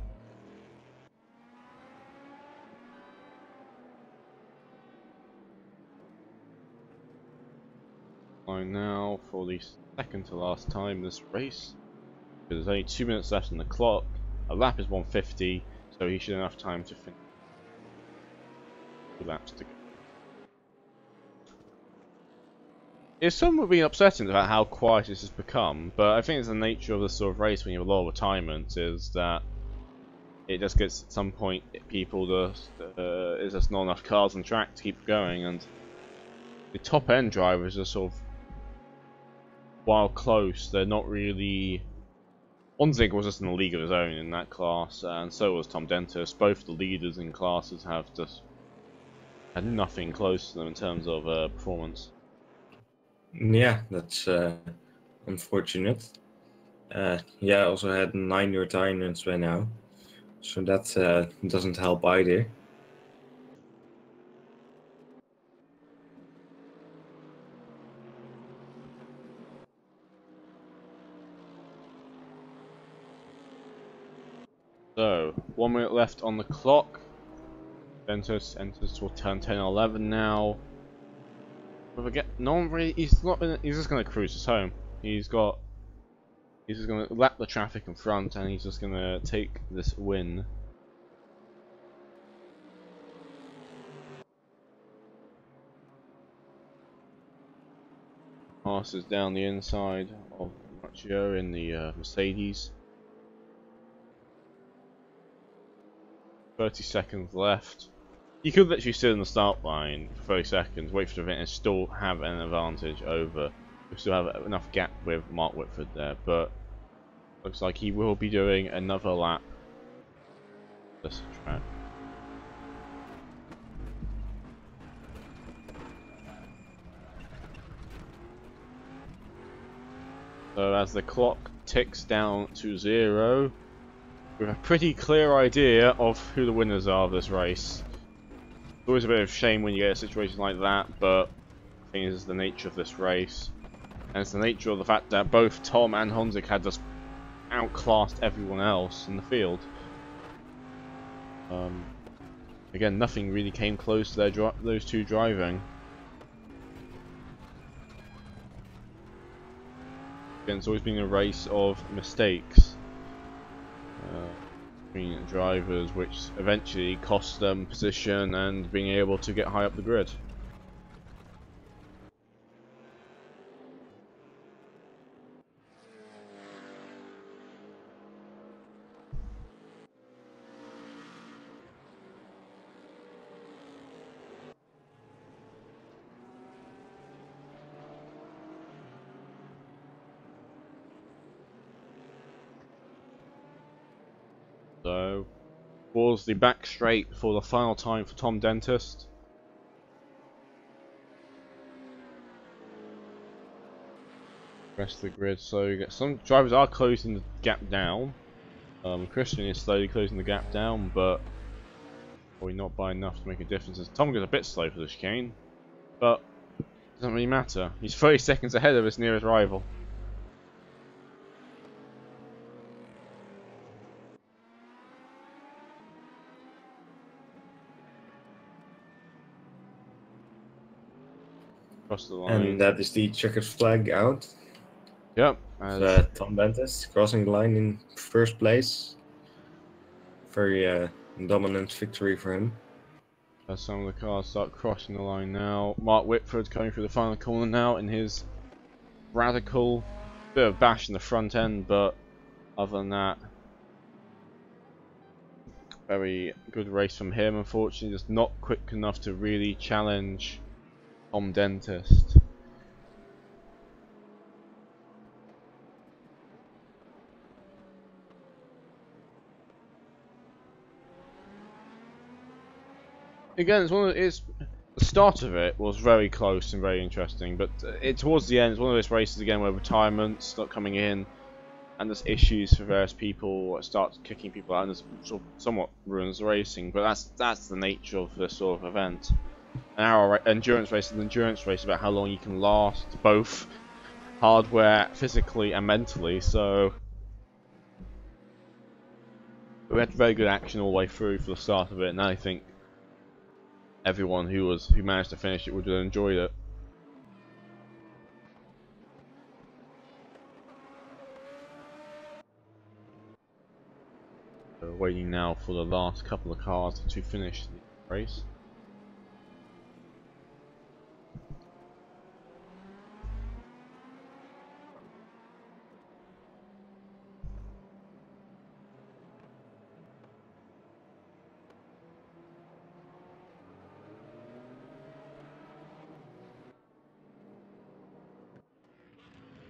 Line now for the second to last time in this race. There's only 2 minutes left on the clock. A lap is 150, so he should have enough time to finish 2 laps to go. It's somewhat been upsetting about how quiet this has become, but I think it's the nature of this sort of race when you have a lot of retirements is that it just gets at some point people just there's just not enough cars on track to keep going, and the top end drivers are sort of, while close, they're not really Onzig was just in a league of his own in that class, and so was Tom Dentis. Both the leaders in classes have just had nothing close to them in terms of performance. Yeah, that's unfortunate. Yeah, I also had 9 retirements by now, so that doesn't help either. So, 1 minute left on the clock. Dentis enters to turn 10 and 11 now. But again, no one really. He's just gonna cruise us home. He's just gonna lap the traffic in front, and he's just gonna take this win. Passes down the inside of Macho in the Mercedes. 30 seconds left. You could literally sit in the start line for 30 seconds, wait for the event, and still have an advantage over. You still have enough gap with Mark Whitford there, but looks like he will be doing another lap. This track. So as the clock ticks down to 0, we have a pretty clear idea of who the winners are of this race. It's always a bit of a shame when you get a situation like that, but I think it's the nature of this race. And it's the nature of the fact that both Tom and Honzik had just outclassed everyone else in the field. Again, nothing really came close to those two driving. Again, it's always been a race of mistakes between drivers, which eventually cost them position and being able to get high up the grid. So, towards the back straight for the final time for Tom Dentist. Rest of the grid, so you get some drivers are closing the gap down. Christian is slowly closing the gap down, but probably not by enough to make a difference. As Tom goes a bit slow for the chicane, but it doesn't really matter. He's 30 seconds ahead of his nearest rival. Across the line. And that is the checkered flag out. Yep. So, Tom Bentis crossing the line in first place. Very dominant victory for him. As some of the cars start crossing the line now. Mark Whitford coming through the final corner now in his radical bit of bash in the front end, but other than that, very good race from him. Unfortunately, just not quick enough to really challenge Tom Dentist. Again, the start of it was very close and very interesting, but towards the end, it's one of those races again where retirement's not coming in, and there's issues for various people. It starts kicking people out, and this sort of somewhat ruins the racing. But that's the nature of this sort of event. An hour endurance race is an endurance race about how long you can last, both hardware, physically, and mentally. So we had very good action all the way through for the start of it, and I think everyone who managed to finish it would have enjoyed it. So waiting now for the last couple of cars to finish the race.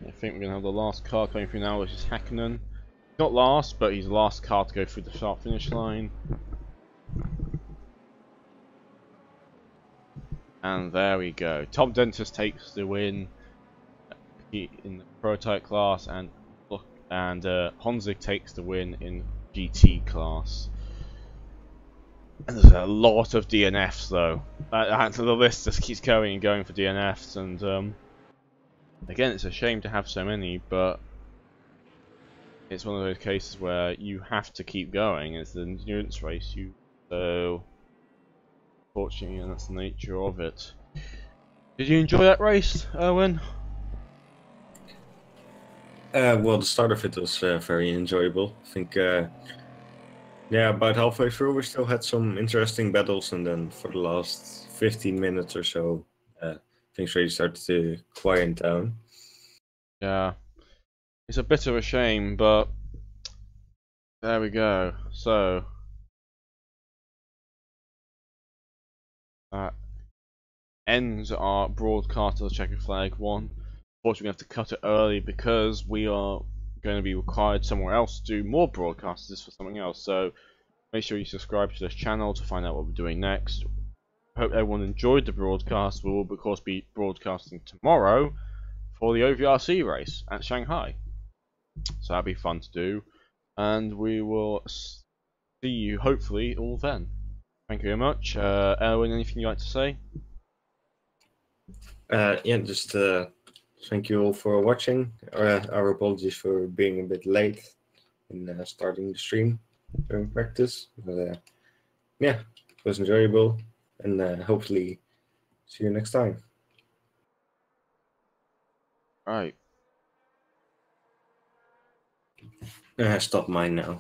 I think we're going to have the last car coming through now, which is Hakkinen. not last, but he's the last car to go through the start finish line. And there we go. Tom Dentist takes the win in the prototype class, and Honzig takes the win in GT class. And there's a lot of DNFs though. The list just keeps going and going for DNFs, and again, it's a shame to have so many, but it's one of those cases where you have to keep going. It's an endurance race, so fortunately, and that's the nature of it. Did you enjoy that race, Erwin? Well, the start of it was very enjoyable. I think, yeah, about halfway through we still had some interesting battles, and then for the last 15 minutes or so, things really started to quiet down. Yeah, it's a bit of a shame, but there we go. So that ends our broadcast of the Checkered Flag 1. Unfortunately, we have to cut it early because we are going to be required somewhere else to do more broadcasts for something else. So make sure you subscribe to this channel to find out what we're doing next. Hope everyone enjoyed the broadcast. We will, of course, be broadcasting tomorrow for the OVRC race at Shanghai. So that'll be fun to do. And we will see you, hopefully, all then. Thank you very much. Erwin, anything you'd like to say? Yeah, just thank you all for watching. Our apologies for being a bit late in starting the stream during practice. But yeah, it was enjoyable, and hopefully see you next time. Right. Stop mine now.